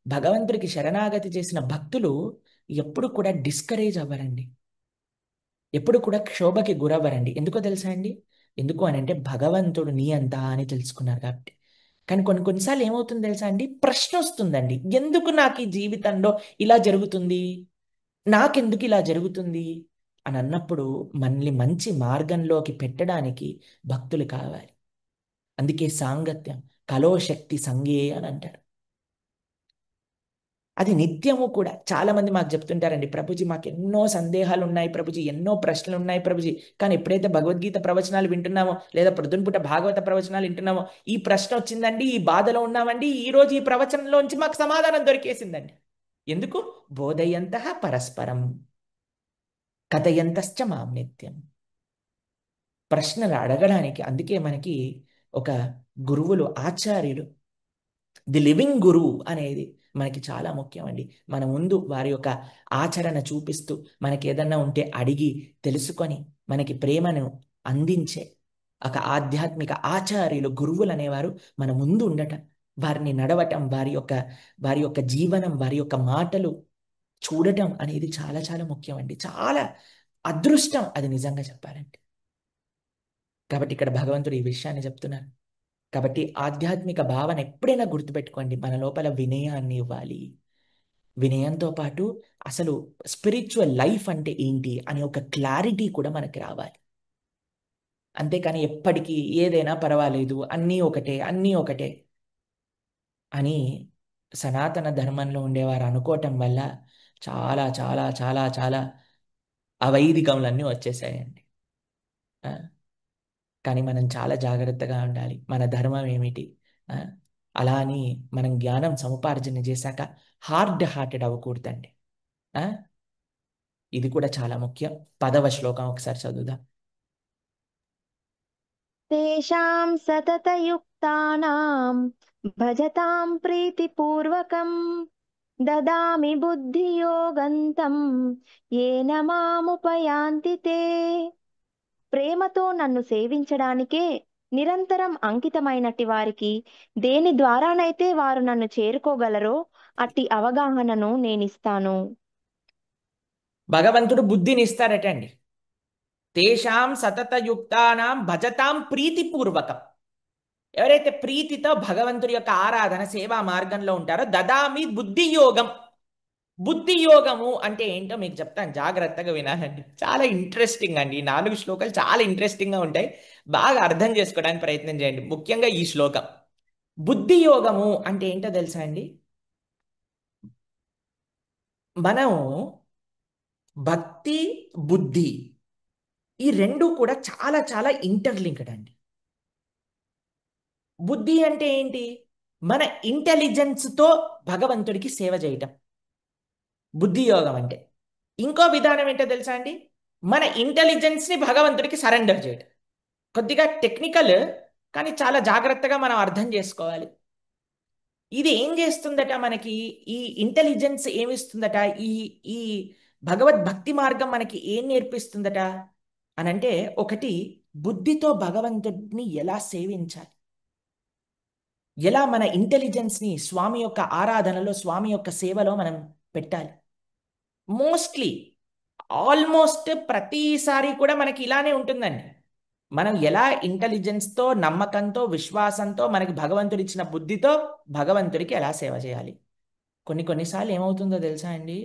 భగవంతుడికి శరణాగతి చేసిన భక్తులు ఎప్పుడు కూడా డిస్కరేజ్ అవ్వరండి, ఎప్పుడు కూడా క్షోభకి గురవ్వరండి. ఎందుకో తెలుసా అండి? ఎందుకు అని అంటే భగవంతుడు నీ అంతా అని తెలుసుకున్నారు కాబట్టి. కానీ కొన్నిసార్లు ఏమవుతుంది తెలుసా అండి, ప్రశ్న వస్తుందండి, ఎందుకు నాకు ఈ జీవితంలో ఇలా జరుగుతుంది, నాకెందుకు ఇలా జరుగుతుంది అని అన్నప్పుడు మనల్ని మంచి మార్గంలోకి పెట్టడానికి భక్తులు కావాలి. అందుకే సాంగత్యం, కలో శక్తి సంగే అని అంటారు. అది నిత్యము కూడా. చాలా మంది మాకు చెప్తుంటారండి, ప్రభుజీ మాకు ఎన్నో సందేహాలు ఉన్నాయి ప్రభుజీ, ఎన్నో ప్రశ్నలు ఉన్నాయి ప్రభుజీ, కానీ ఎప్పుడైతే భగవద్గీత ప్రవచనాలు వింటున్నామో, లేదా ప్రొద్దున పూట భాగవత ప్రవచనాలు వింటున్నామో, ఈ ప్రశ్న వచ్చిందండి, ఈ బాధలో ఉన్నామండి, ఈ రోజు ఈ ప్రవచనంలోంచి మాకు సమాధానం దొరికేసిందండి. ఎందుకు? బోధయంతః పరస్పరం కథయంతశ్చ మాం నిత్యం. ప్రశ్నలు అడగడానికి అందుకే మనకి ఒక గురువులు, ఆచార్యులు, ది లివింగ్ గురువు అనేది మనకి చాలా ముఖ్యం అండి. మన ముందు వారి యొక్క ఆచరణ చూపిస్తూ, మనకి ఏదన్నా ఉంటే అడిగి తెలుసుకొని మనకి ప్రేమను అందించే ఒక ఆధ్యాత్మిక ఆచార్యులు, గురువులు అనేవారు మన ముందు ఉండటం, వారిని నడవటం, వారి యొక్క జీవనం, వారి యొక్క మాటలు చూడటం అనేది చాలా చాలా ముఖ్యం అండి, చాలా అదృష్టం అది నిజంగా చెప్పాలంటే. కాబట్టి ఇక్కడ భగవంతుడు ఈ విషయాన్ని చెప్తున్నారు. కాబట్టి ఆధ్యాత్మిక భావన ఎప్పుడైనా గుర్తుపెట్టుకోండి, మన లోపల వినయాన్ని ఇవ్వాలి. వినయంతో పాటు అసలు స్పిరిచువల్ లైఫ్ అంటే ఏంటి అని ఒక క్లారిటీ కూడా మనకి రావాలి. అంతేకాని ఎప్పటికీ ఏదైనా పర్వాలేదు, అన్నీ ఒకటే, అన్నీ ఒకటే అని సనాతన ధర్మంలో ఉండేవారు అనుకోవటం వల్ల చాలా చాలా చాలా చాలా అవైదికములన్నీ వచ్చేసాయండి. ఆ, కానీ మనం చాలా జాగ్రత్తగా ఉండాలి, మన ధర్మం ఏమిటి. ఆ, అలా అని మనం జ్ఞానం సముపార్జన చేశాక హార్టెడ్ అవ్వకూడదండి. ఆ, ఇది కూడా చాలా ముఖ్యం. 10వ శ్లోకం ఒకసారి చదువుదాం. తేషాం సతతయుక్తానాం భజతాం ప్రీతిపూర్వకం దదామి బుద్ధియోగంతం ఏన మాముపయాంతి తే. ప్రేమతో నన్ను సేవించడానికే నిరంతరం అంకితమైనట్టి వారికి దేని ద్వారానైతే వారు నన్ను చేరుకోగలరో అట్టి అవగాహనను నేనిస్తాను. భగవంతుడు బుద్ధిని ఇస్తాడట అండి. తేషాం సతతయుక్తానాం భజతాం ప్రీతిపూర్వకం. ఎవరైతే ప్రీతితో భగవంతుడి యొక్క ఆరాధన సేవా మార్గంలో ఉంటారో దదామి బుద్ధి యోగం. బుద్ధి యోగము అంటే ఏంటో మీకు చెప్తాను, జాగ్రత్తగా వినాలండి. చాలా ఇంట్రెస్టింగ్ అండి, ఈ 4 శ్లోకాలు చాలా ఇంట్రెస్టింగ్గా ఉంటాయి. బాగా అర్థం చేసుకోవడానికి ప్రయత్నం చేయండి, ముఖ్యంగా ఈ శ్లోకం. బుద్ధి యోగము అంటే ఏంటో తెలుసా అండి? మనం భక్తి, బుద్ధి, ఈ రెండు కూడా చాలా చాలా ఇంటర్లింక్డ్ అండి. బుద్ధి అంటే ఏంటి? మన ఇంటెలిజెన్స్తో భగవంతుడికి సేవ చేయటం బుద్ధి యోగం అంటే. ఇంకో విధానం ఏంటో తెలుసా అండి? మన ఇంటెలిజెన్స్ని భగవంతుడికి సరెండర్ చేయటం. కొద్దిగా టెక్నికల్, కానీ చాలా జాగ్రత్తగా మనం అర్థం చేసుకోవాలి. ఇది ఏం చేస్తుందట మనకి? ఈ ఇంటెలిజెన్స్ ఏమిస్తుందట? ఈ ఈ భగవద్భక్తి మార్గం మనకి ఏం నేర్పిస్తుందట అనంటే, ఒకటి, బుద్ధితో భగవంతుడిని ఎలా సేవించాలి, ఎలా మన ఇంటెలిజెన్స్ని స్వామి యొక్క ఆరాధనలో, స్వామి యొక్క సేవలో మనం పెట్టాలి. మోస్ట్లీ, ఆల్మోస్ట్ ప్రతిసారి కూడా మనకి ఇలానే ఉంటుందండి. మనం ఎలా ఇంటెలిజెన్స్తో, నమ్మకంతో, విశ్వాసంతో, మనకి భగవంతుడు ఇచ్చిన బుద్ధితో భగవంతుడికి ఎలా సేవ చేయాలి. కొన్నిసార్లు ఏమవుతుందో తెలుసా అండి?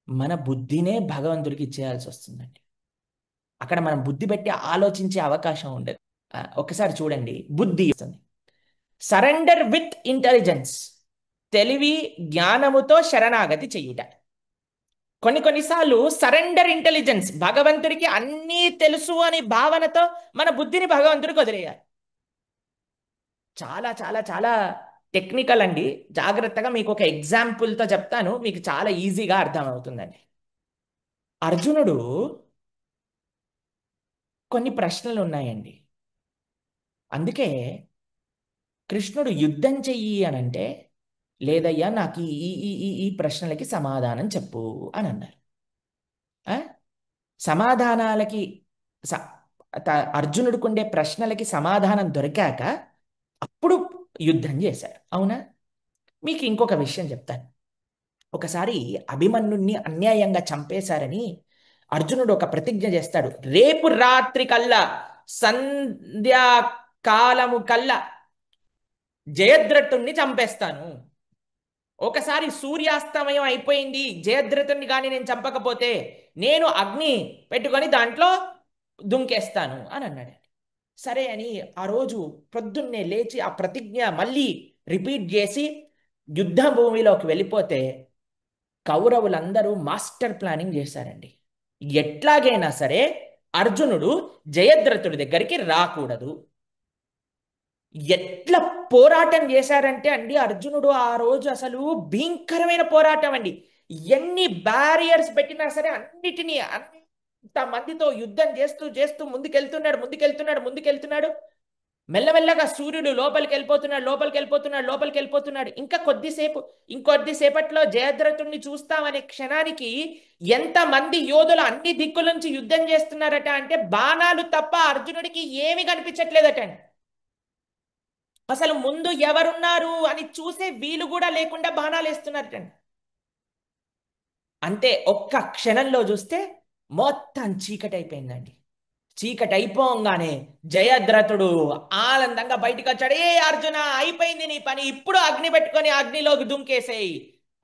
మన బుద్ధినే భగవంతుడికి ఇచ్చేయాల్సి వస్తుందండి. అక్కడ మనం బుద్ధి పెట్టి ఆలోచించే అవకాశం ఉండదు. ఒకసారి చూడండి, బుద్ధి వస్తుంది. సరెండర్ విత్ ఇంటెలిజెన్స్, తెలివి జ్ఞానముతో శరణాగతి చెయ్యుట. కొన్నిసార్లు సరెండర్ ఇంటెలిజెన్స్, భగవంతుడికి అన్నీ తెలుసు అని భావనతో మన బుద్ధిని భగవంతుడికి వదిలేయాలి. చాలా చాలా చాలా టెక్నికల్ అండి. జాగ్రత్తగా మీకు ఒక ఎగ్జాంపుల్తో చెప్తాను, మీకు చాలా ఈజీగా అర్థమవుతుందండి. అర్జునుడు కొన్ని ప్రశ్నలు ఉన్నాయండి. అందుకే కృష్ణుడు యుద్ధం చెయ్యి అనంటే, లేదయ్యా నాకు ఈ ఈ ఈ ఈ ప్రశ్నలకి సమాధానం చెప్పు అని అన్నారు. సమాధానాలకి అర్జునుడికి ఉండే ప్రశ్నలకి సమాధానం దొరికాక అప్పుడు యుద్ధం చేశాడు. అవునా? మీకు ఇంకొక విషయం చెప్తాను. ఒకసారి అభిమన్యుణ్ణి అన్యాయంగా చంపేశారని అర్జునుడు ఒక ప్రతిజ్ఞ చేస్తాడు. రేపు రాత్రి కల్లా, సంధ్యాకాలము కల్లా జయద్రథుణ్ణి చంపేస్తాను. ఒకసారి సూర్యాస్తమయం అయిపోయింది, జయద్రథుణ్ణి కానీ నేను చంపకపోతే నేను అగ్ని పెట్టుకొని దాంట్లో దుంకేస్తాను అని అన్నాడు. సరే అని ఆ రోజు పొద్దున్నే లేచి ఆ ప్రతిజ్ఞ మళ్ళీ రిపీట్ చేసి యుద్ధ భూమిలోకి వెళ్ళిపోతే కౌరవులందరూ మాస్టర్ ప్లానింగ్ చేశారండి. ఎట్లాగైనా సరే అర్జునుడు జయద్రథుడి దగ్గరికి రాకూడదు. ఎట్లా పోరాటం చేశారంటే అండి, అర్జునుడు ఆ రోజు అసలు భీంకరమైన పోరాటం అండి. ఎన్ని బ్యారియర్స్ పెట్టినా సరే అన్నిటినీ, అంత మందితో యుద్ధం చేస్తూ చేస్తూ ముందుకెళ్తున్నాడు. మెల్లమెల్లగా సూర్యుడు లోపలికి వెళ్ళిపోతున్నాడు. ఇంకా ఇంకొద్దిసేపట్లో జయద్రథుడిని చూస్తామనే క్షణానికి ఎంతమంది యోధులు అన్ని దిక్కుల నుంచి యుద్ధం చేస్తున్నారట అంటే, బాణాలు తప్ప అర్జునుడికి ఏమి కనిపించట్లేదట అండి. అసలు ముందు ఎవరున్నారు అని చూసే వీలు కూడా లేకుండా బాణాలు వేస్తున్నారటండి. అంతే, ఒక్క క్షణంలో చూస్తే మొత్తం చీకటి అయిపోయిందండి. చీకటి అయిపోగానే జయద్రథుడు ఆనందంగా బయటికి వచ్చాడు. ఏ అర్జున, అయిపోయింది నీ పని, ఇప్పుడు అగ్ని పెట్టుకొని అగ్నిలోకి దుంకేసేయి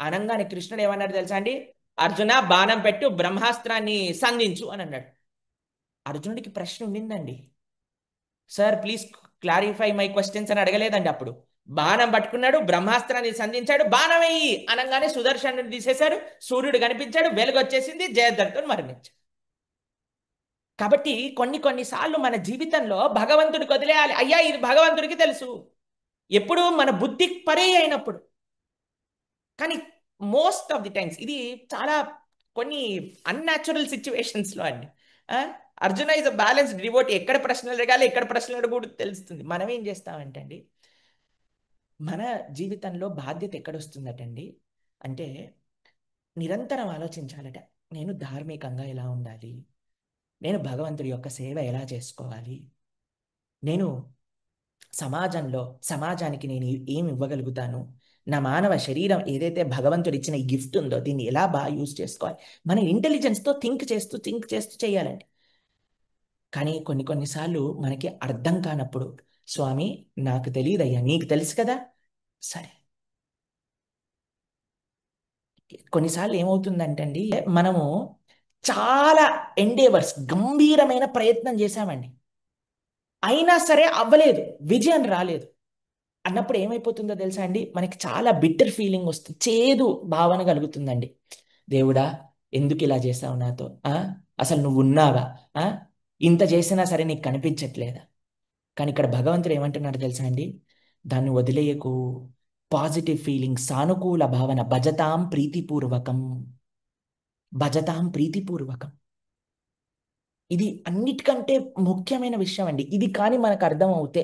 అనగానే కృష్ణుడు ఏమన్నాడు తెలుసా అండి? అర్జున, బాణం పెట్టు, బ్రహ్మాస్త్రాన్ని సంధించు అని అన్నాడు. అర్జునుడికి ప్రశ్న ఉండిందండి. Sir please clarify my questions అని అడగలేదండి. అప్పుడు బాణం పట్టుకున్నాడు, బ్రహ్మాస్త్రాన్ని సంధించాడు, బాణం వేయి అనగానే సుదర్శనుడు తీసేశాడు, సూర్యుడు కనిపించాడు, వెలుగు వచ్చేసింది, జయద్రథుడు మరణించాడు. కాబట్టి కొన్నిసార్లు మన జీవితంలో భగవంతుడికి వదిలేయాలి. అయ్యా ఇది భగవంతుడికి తెలుసు, ఎప్పుడు మన బుద్ధి పరే అయినప్పుడు. కానీ మోస్ట్ ఆఫ్ ది టైమ్స్ ఇది చాలా కొన్ని అన్యాచురల్ సిచ్యువేషన్స్లో అండి. Arjuna is a balanced devotee. ఎక్కడ ప్రశ్నలు అడగాలి, ఎక్కడ ప్రశ్నలు అడగకూడదు తెలుస్తుంది. మనం ఏం చేస్తామంటే అండి, మన జీవితంలో బాధ్యత ఎక్కడొస్తుందటండి అంటే, నిరంతరం ఆలోచించాలట. నేను ధార్మికంగా ఎలా ఉండాలి, నేను భగవంతుడి యొక్క సేవ ఎలా చేసుకోవాలి, నేను సమాజానికి నేను ఏమి ఇవ్వగలుగుతాను, నా మానవ శరీరం ఏదైతే భగవంతుడు ఇచ్చిన ఈ గిఫ్ట్ ఉందో దీన్ని ఎలా బాగా యూజ్ చేసుకోవాలి, మన ఇంటెలిజెన్స్తో థింక్ చేస్తూ చేయాలండి. కానీ కొన్నిసార్లు మనకి అర్థం కానప్పుడు, స్వామి నాకు తెలియదయ్యా, నీకు తెలుసు కదా, సరే. కొన్నిసార్లు ఏమవుతుందంటే అండి, మనము చాలా గంభీరమైన ప్రయత్నం చేశామండి, అయినా సరే అవ్వలేదు, విజయం రాలేదు అన్నప్పుడు ఏమైపోతుందో తెలుసా అండి, మనకి చాలా బిట్టర్ ఫీలింగ్ వస్తుంది, చేదు భావన కలుగుతుందండి. దేవుడా ఎందుకు ఇలా చేసావు నాతో? అసలు నువ్వు ఉన్నావా? ఆ ఇంత చేసినా సరే నీకు కనిపించట్లేదా? కానీ ఇక్కడ భగవంతుడు ఏమంటున్నాడు తెలుసా అండి? దాన్ని వదిలేయకు. పాజిటివ్ ఫీలింగ్, సానుకూల భావన, భజతాం ప్రీతిపూర్వకం. భజతాం ప్రీతిపూర్వకం. ఇది అన్నిటికంటే ముఖ్యమైన విషయం అండి. ఇది కానీ మనకు అర్థం అవుతే,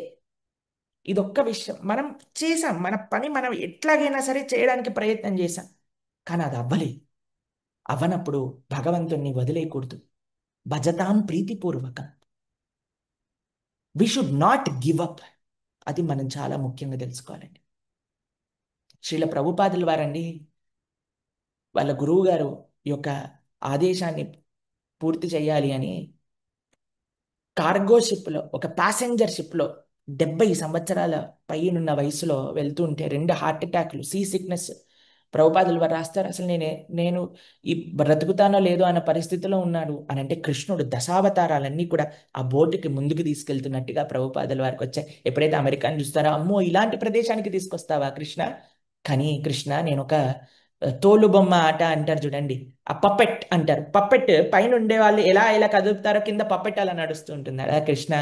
ఇదొక్క విషయం మనం చేసాం, మన పని మనం ఎట్లాగైనా సరే చేయడానికి ప్రయత్నం చేశాం, కానీ అది అవ్వలేదు. అవ్వనప్పుడు భగవంతుణ్ణి వదిలేయకూడదు. భజతాం ప్రీతిపూర్వకం. We should not give up. అది మనం చాలా ముఖ్యంగా తెలుసుకోవాలండి. శ్రీల ప్రభుపాదుల వారండి వాళ్ళ గురువు గారు యొక్క ఆదేశాన్ని పూర్తి చేయాలి అని కార్గో షిప్లో, ఒక ప్యాసింజర్ షిప్లో 70 సంవత్సరాల పైనున్న వయసులో వెళ్తూ ఉంటే 2 హార్ట్ అటాక్లు, సీ సిక్నెస్. ప్రభుపాదులు వారు రాస్తారు, అసలు నేను ఈ బ్రతుకుతానో లేదో అన్న పరిస్థితిలో ఉన్నాడు అని అంటే కృష్ణుడు దశావతారాలన్నీ కూడా ఆ బోటుకి ముందుకు తీసుకెళ్తున్నట్టుగా ప్రభుపాదుల వారికి వచ్చాయి. ఎప్పుడైతే అమెరికాని చూస్తారో, అమ్మో ఇలాంటి ప్రదేశానికి తీసుకొస్తావా కృష్ణ? కానీ కృష్ణ, నేను ఒక తోలుబొమ్మ ఆట అంటారు చూడండి, ఆ పప్పెట్ అంటారు. పప్పెట్ పైన ఉండే వాళ్ళు ఎలా ఎలా కదుపుతారో కింద పప్పెట్ అలా నడుస్తూ ఉంటుంది. అలా కృష్ణ,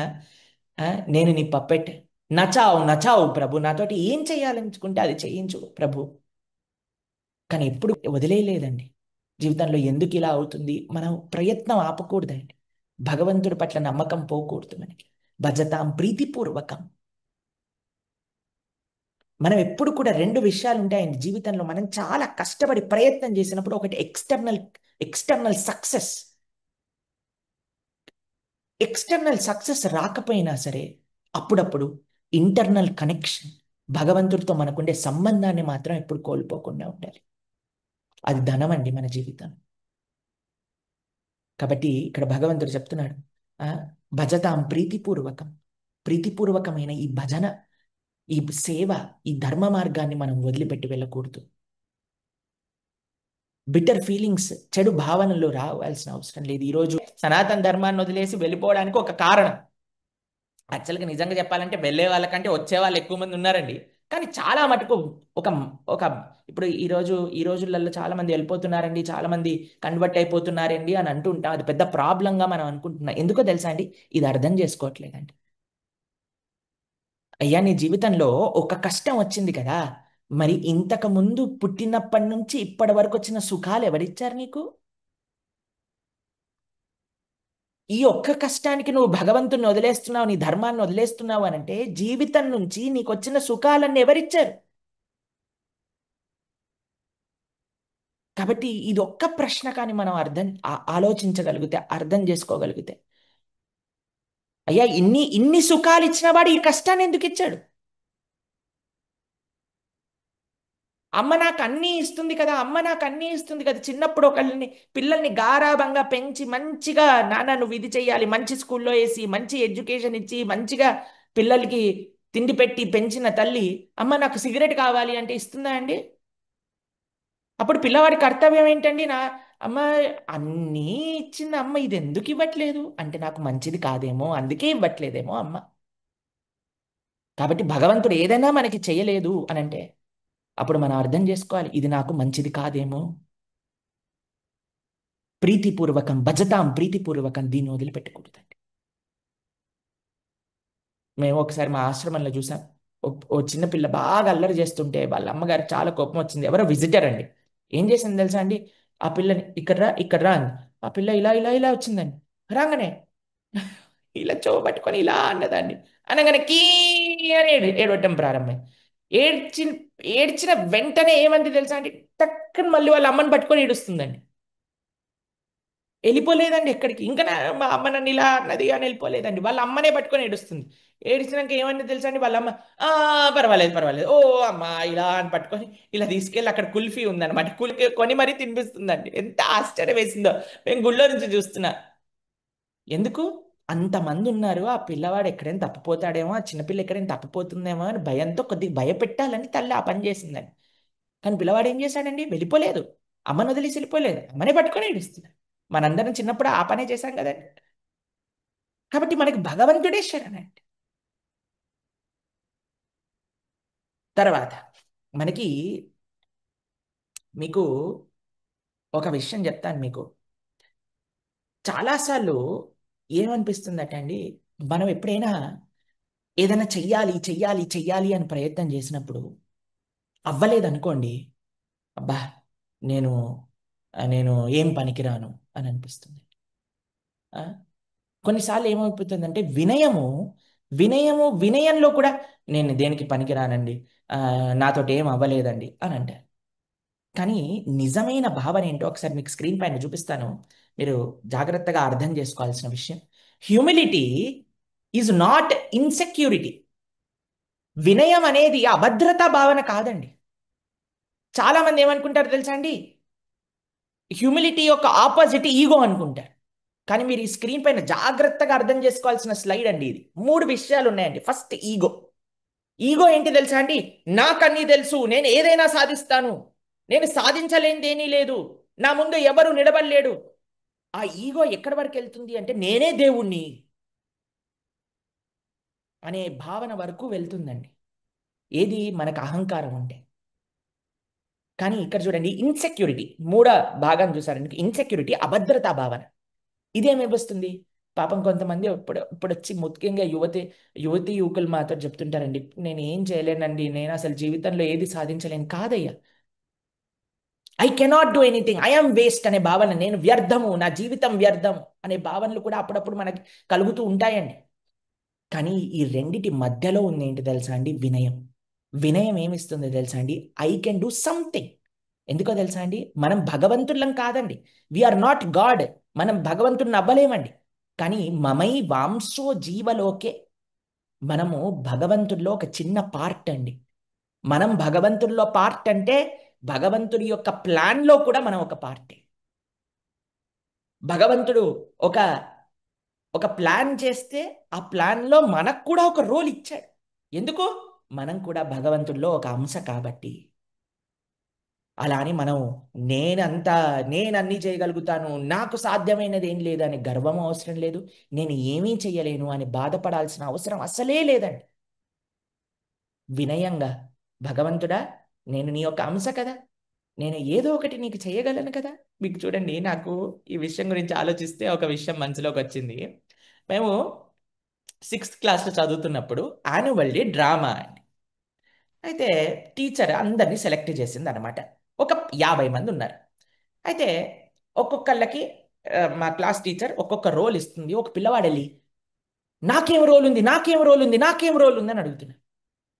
నేను నీ పప్పెట్. నచావు నచావు ప్రభు, నాతోటి ఏం చేయాలనుకుంటే అది చేయించు ప్రభు. కానీ ఎప్పుడు వదిలేయలేదండి. జీవితంలో ఎందుకు ఇలా అవుతుంది, మనం ప్రయత్నం ఆపకూడదండి. భగవంతుడి పట్ల నమ్మకం పోకూడదు మనకి. భజతాం ప్రీతిపూర్వకం. మనం ఎప్పుడు కూడా 2 విషయాలు ఉంటాయండి జీవితంలో. మనం చాలా కష్టపడి ప్రయత్నం చేసినప్పుడు, ఒకటి ఎక్స్టర్నల్ సక్సెస్. ఎక్స్టర్నల్ సక్సెస్ రాకపోయినా సరే అప్పుడప్పుడు ఇంటర్నల్ కనెక్షన్, భగవంతుడితో మనకుండే సంబంధాన్ని మాత్రం ఎప్పుడు కోల్పోకుండా ఉండాలి. అది ధనం అండి మన జీవితం. కాబట్టి ఇక్కడ భగవంతుడు చెప్తున్నాడు, ఆ భజతాం ప్రీతిపూర్వకం. ప్రీతిపూర్వకమైన ఈ భజన, ఈ సేవ, ఈ ధర్మ మార్గాన్ని మనం వదిలిపెట్టి వెళ్ళకూడదు. బిటర్ ఫీలింగ్స్, చెడు భావనలు రావాల్సిన అవసరం లేదు. ఈరోజు సనాతన ధర్మాన్ని వదిలేసి వెళ్ళిపోవడానికి ఒక కారణం, యాక్చువల్గా నిజంగా చెప్పాలంటే వెళ్ళే వాళ్ళకంటే వచ్చే వాళ్ళు ఎక్కువ మంది ఉన్నారండి. కానీ చాలా మటుకు ఒక ఒక ఇప్పుడు ఈ రోజులలో చాలా మంది వెళ్ళిపోతున్నారండి, చాలా మంది కన్వర్ట్ అయిపోతున్నారండి అని అంటూ ఉంటాం. అది పెద్ద ప్రాబ్లంగా మనం అనుకుంటున్నాం. ఎందుకో తెలుసా అండి? ఇది అర్థం చేసుకోవట్లేదండి. అయ్యా, నీ జీవితంలో ఒక కష్టం వచ్చింది కదా, మరి ఇంతకు ముందు పుట్టినప్పటి నుంచి ఇప్పటి వరకు వచ్చిన సుఖాలు ఎవరిచ్చారు నీకు? ఈ ఒక్క కష్టానికి నువ్వు భగవంతుని వదిలేస్తున్నావు, నీ ధర్మాన్ని వదిలేస్తున్నావు అని అంటే, జీవితం నుంచి నీకు వచ్చిన సుఖాలన్నీ ఎవరిచ్చారు? కాబట్టి ఇది ఒక్క ప్రశ్న కానీ మనం ఆలోచించగలిగితే, అర్థం చేసుకోగలిగితే, అయ్యా ఇన్ని సుఖాలు ఇచ్చిన వాడు ఈ కష్టాన్ని ఎందుకు ఇచ్చాడు? అమ్మ నాకు అన్నీ ఇస్తుంది కదా, అమ్మ నాకు అన్నీ ఇస్తుంది కదా. చిన్నప్పుడు పిల్లల్ని గారాబంగా పెంచి మంచిగా, నాన్న నువ్వు ఇది చెయ్యాలి, మంచి స్కూల్లో వేసి మంచి ఎడ్యుకేషన్ ఇచ్చి మంచిగా పిల్లలకి తిండి పెట్టి పెంచిన తల్లి, అమ్మ నాకు సిగరెట్ కావాలి అంటే ఇస్తుందా అండి? అప్పుడు పిల్లవాడి కర్తవ్యం ఏంటండి? అమ్మ అన్నీ ఇచ్చింది అమ్మ, ఇది ఎందుకు ఇవ్వట్లేదు అంటే, నాకు మంచిది కాదేమో అందుకే ఇవ్వట్లేదేమో అమ్మ. కాబట్టి భగవంతుడు ఏదైనా మనకి చేయలేదు అని అంటే, అప్పుడు మనం అర్థం చేసుకోవాలి, ఇది నాకు మంచిది కాదేమో. ప్రీతిపూర్వకం, భజతాం ప్రీతిపూర్వకం, దీన్ని వదిలిపెట్టకూడదండి. మేము ఒకసారి మా ఆశ్రమంలో చూసాం, ఓ చిన్న పిల్ల బాగా అల్లరి చేస్తుంటే వాళ్ళ అమ్మగారు చాలా కోపం వచ్చింది. ఎవరో విజిటర్ అండి. ఏం చేసింది తెలుసా అండి? ఆ పిల్లని ఇక్కడ రా ఇక్కడ రా అంది. ఆ పిల్ల ఇలా ఇలా ఇలా వచ్చిందండి. రాగానే ఇలా పట్టుకొని ఇలా అన్నదాన్ని. అనగానే కీ అని ఏడవటం ప్రారంభం. ఏడ్చి ఏడ్చిన వెంటనే ఏమంది తెలుసా అండి? టక్కని మళ్ళీ వాళ్ళ అమ్మని పట్టుకొని ఏడుస్తుందండి. వెళ్ళిపోలేదండి ఎక్కడికి. ఇంకా మా అమ్మ నన్ను ఇలా అన్నది అని వెళ్ళిపోలేదండి. వాళ్ళ అమ్మనే పట్టుకొని ఏడుస్తుంది. ఏడిచినాక ఏమని తెలుసా అండి? వాళ్ళ అమ్మ పర్వాలేదు పర్వాలేదు, ఓ అమ్మ ఇలా అని పట్టుకొని ఇలా తీసుకెళ్ళి, అక్కడ కుల్ఫీ ఉందన్నమాట, కుల్ఫీ కొని మరీ తినిపిస్తుందండి. ఎంత ఆశ్చర్యం వేసిందో. మేము గుళ్ళో నుంచి చూస్తున్నా. ఎందుకు? అంతమంది ఉన్నారు, ఆ పిల్లవాడు ఎక్కడైనా తప్పిపోతాడేమో, ఆ చిన్నపిల్ల ఎక్కడైనా తప్పిపోతుందేమో అని భయంతో కొద్దిగా భయపెట్టాలని తల్లి ఆ పని చేసిందండి. కానీ పిల్లవాడు ఏం చేశాడండి? వెళ్ళిపోలేదు. అమ్మను వదిలేసి వెళ్ళిపోలేదు, అమ్మనే పట్టుకొని ఏడుస్తున్నాడు. మనందరం చిన్నప్పుడు ఆ పనే చేశాం కదండి. కాబట్టి మనకి భగవంతుడే శరణండి. తర్వాత మనకి మీకు ఒక విషయం చెప్తాను మీకు. చాలాసార్లు ఏమనిపిస్తుందట అండి, మనం ఎప్పుడైనా ఏదైనా చెయ్యాలి చెయ్యాలి చెయ్యాలి అని ప్రయత్నం చేసినప్పుడు అవ్వలేదనుకోండి, అబ్బా నేను నేను ఏం పనికిరాను అని అనిపిస్తుంది. ఆ? కొన్నిసార్లు ఏమైపోతుందంటే వినయంలో కూడా నేను దేనికి పనికిరానండి, ఆ, నాతోటి ఏం అవ్వలేదండి అని అంటారు. కానీ నిజమైన భావన ఏంటో ఒకసారి మీకు స్క్రీన్ పైన చూపిస్తాను, మీరు జాగ్రత్తగా అర్థం చేసుకోవాల్సిన విషయం. Humility is not insecurity. వినయం అనేది అభద్రతా భావన కాదండి. చాలా మంది ఏమనుకుంటారు తెలుసా అండి, హ్యూమిలిటీ యొక్క ఆపోజిట్ ఈగో అనుకుంటారు. కానీ మీరు ఈ స్క్రీన్ పైన జాగ్రత్తగా అర్థం చేసుకోవాల్సిన స్లైడ్ అండి ఇది. 3 విషయాలు ఉన్నాయండి. First ego. ఈగో ఏంటి తెలుసా అండి, నాకన్నీ తెలుసు, నేను ఏదైనా సాధిస్తాను, నేను సాధించలేనిదేమీ లేదు, నా ముందు ఎవరు నిలబడలేడు. ఆ ఈగో ఎక్కడి వరకు వెళ్తుంది అంటే నేనే దేవుణ్ణి అనే భావన వరకు వెళ్తుందండి. ఏది మనకు అహంకారం అంటే. కానీ ఇక్కడ చూడండి, ఇన్సెక్యూరిటీ, మూడో భాగం చూసారండి, ఇన్సెక్యూరిటీ అభద్రతా భావన. ఇదేమేమొస్తుంది? పాపం కొంతమంది ఇప్పుడు వచ్చి ముఖ్యంగా యువతి యువకులు మాతో చెప్తుంటారండి, నేను ఏం చేయలేనండి, నేను అసలు జీవితంలో ఏది సాధించలేను. కాదయ్యా, I cannot do anything, I'm waste అనే భావన, నేను వ్యర్థము, నా జీవితం వ్యర్థం అనే భావనలు కూడా అప్పుడప్పుడు మనకి కలుగుతూ ఉంటాయండి. కానీ ఈ రెండిటి మధ్యలో ఉంది ఏంటి తెలుసా అండి, వినయం. వినయం ఏమిస్తుంది తెలుసా అండి, ఐ కెన్ డూ సంథింగ్. ఎందుకో తెలుసా అండి, మనం భగవంతులం కాదండి, వీఆర్ నాట్ గాడ్. మనం భగవంతుడిని అవ్వలేమండి. కానీ మమై వాంసో జీవలోకే, మనము భగవంతుల్లో ఒక చిన్న పార్ట్ అండి. మనం భగవంతుల్లో పార్ట్ అంటే భగవంతుడి యొక్క ప్లాన్లో కూడా మనం ఒక పార్టే. భగవంతుడు ఒక ఒక ప్లాన్ చేస్తే ఆ ప్లాన్లో మనకు కూడా ఒక రోల్ ఇచ్చాడు. ఎందుకు? మనం కూడా భగవంతుల్లో ఒక అంశ కాబట్టి. అలా అని మనం నేనంతా నేనన్నీ చేయగలుగుతాను, నాకు సాధ్యమైనది ఏం లేదని గర్వం అవసరం లేదు, నేను ఏమీ చెయ్యలేను అని బాధపడాల్సిన అవసరం అసలే లేదండి. వినయంగా, భగవంతుడా, నేను నీ యొక్క అంశ కదా, నేను ఏదో ఒకటి నీకు చేయగలను కదా. మీకు చూడండి, నాకు ఈ విషయం గురించి ఆలోచిస్తే ఒక విషయం మనసులోకి వచ్చింది. మేము 6th క్లాస్లో చదువుతున్నప్పుడు యాన్యువల్ డే డ్రామా అండి. అయితే టీచర్ అందరినీ సెలెక్ట్ చేసింది అనమాట. ఒక 50 మంది ఉన్నారు. అయితే ఒక్కొక్కళ్ళకి మా క్లాస్ టీచర్ ఒక్కొక్క రోల్ ఇస్తుంది. ఒక పిల్లవాడు వెళ్ళి నాకేం రోల్ ఉంది, నాకేం రోల్ ఉంది, నాకేం రోల్ ఉంది అని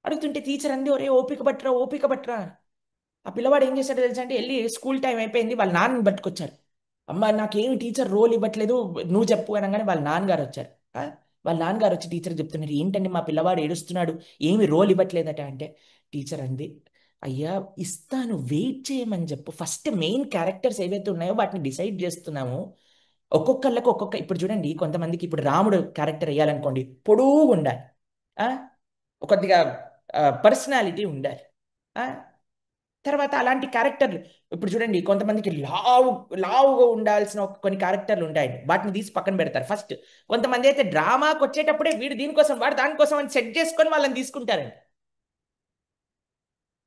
అడుగుతుంటే టీచర్ అంది, ఒరే ఓపిక పట్టరా, ఓపిక పట్టరా. ఆ పిల్లవాడు ఏం చేశాడో తెలుసా అంటే, వెళ్ళి స్కూల్ టైం అయిపోయింది, వాళ్ళ నాన్నని పట్టుకొచ్చారు. అమ్మ నాకేమి టీచర్ రోల్ ఇవ్వట్లేదు, నువ్వు చెప్పు అనగానే వాళ్ళ నాన్నగారు వచ్చారు. ఆ? వాళ్ళ నాన్నగారు వచ్చి టీచర్ చెప్తున్నారు, ఏంటండి మా పిల్లవాడు ఏడుస్తున్నాడు, ఏమి రోల్ ఇవ్వట్లేదట అంటే, టీచర్ అంది, అయ్యా ఇస్తాను, వెయిట్ చేయమని చెప్పు, ఫస్ట్ మెయిన్ క్యారెక్టర్స్ ఏవైతే ఉన్నాయో వాటిని డిసైడ్ చేస్తున్నాము. ఒక్కొక్కళ్ళకి ఒక్కొక్క, ఇప్పుడు చూడండి, కొంతమందికి ఇప్పుడు రాముడు క్యారెక్టర్ వేయాలనుకోండి, పొడుగు ఉండాలి, ఆ? కొద్దిగా పర్సనాలిటీ ఉండాలి. ఆ? తర్వాత అలాంటి క్యారెక్టర్లు, ఇప్పుడు చూడండి, కొంతమందికి లావుగా ఉండాల్సిన కొన్ని క్యారెక్టర్లు ఉంటాయండి, వాటిని తీసి పక్కన పెడతారు ఫస్ట్. కొంతమంది అయితే డ్రామాకి వచ్చేటప్పుడే వీడు దీనికోసం, వాడు దానికోసం అని సెట్ చేసుకొని వాళ్ళని తీసుకుంటారండి.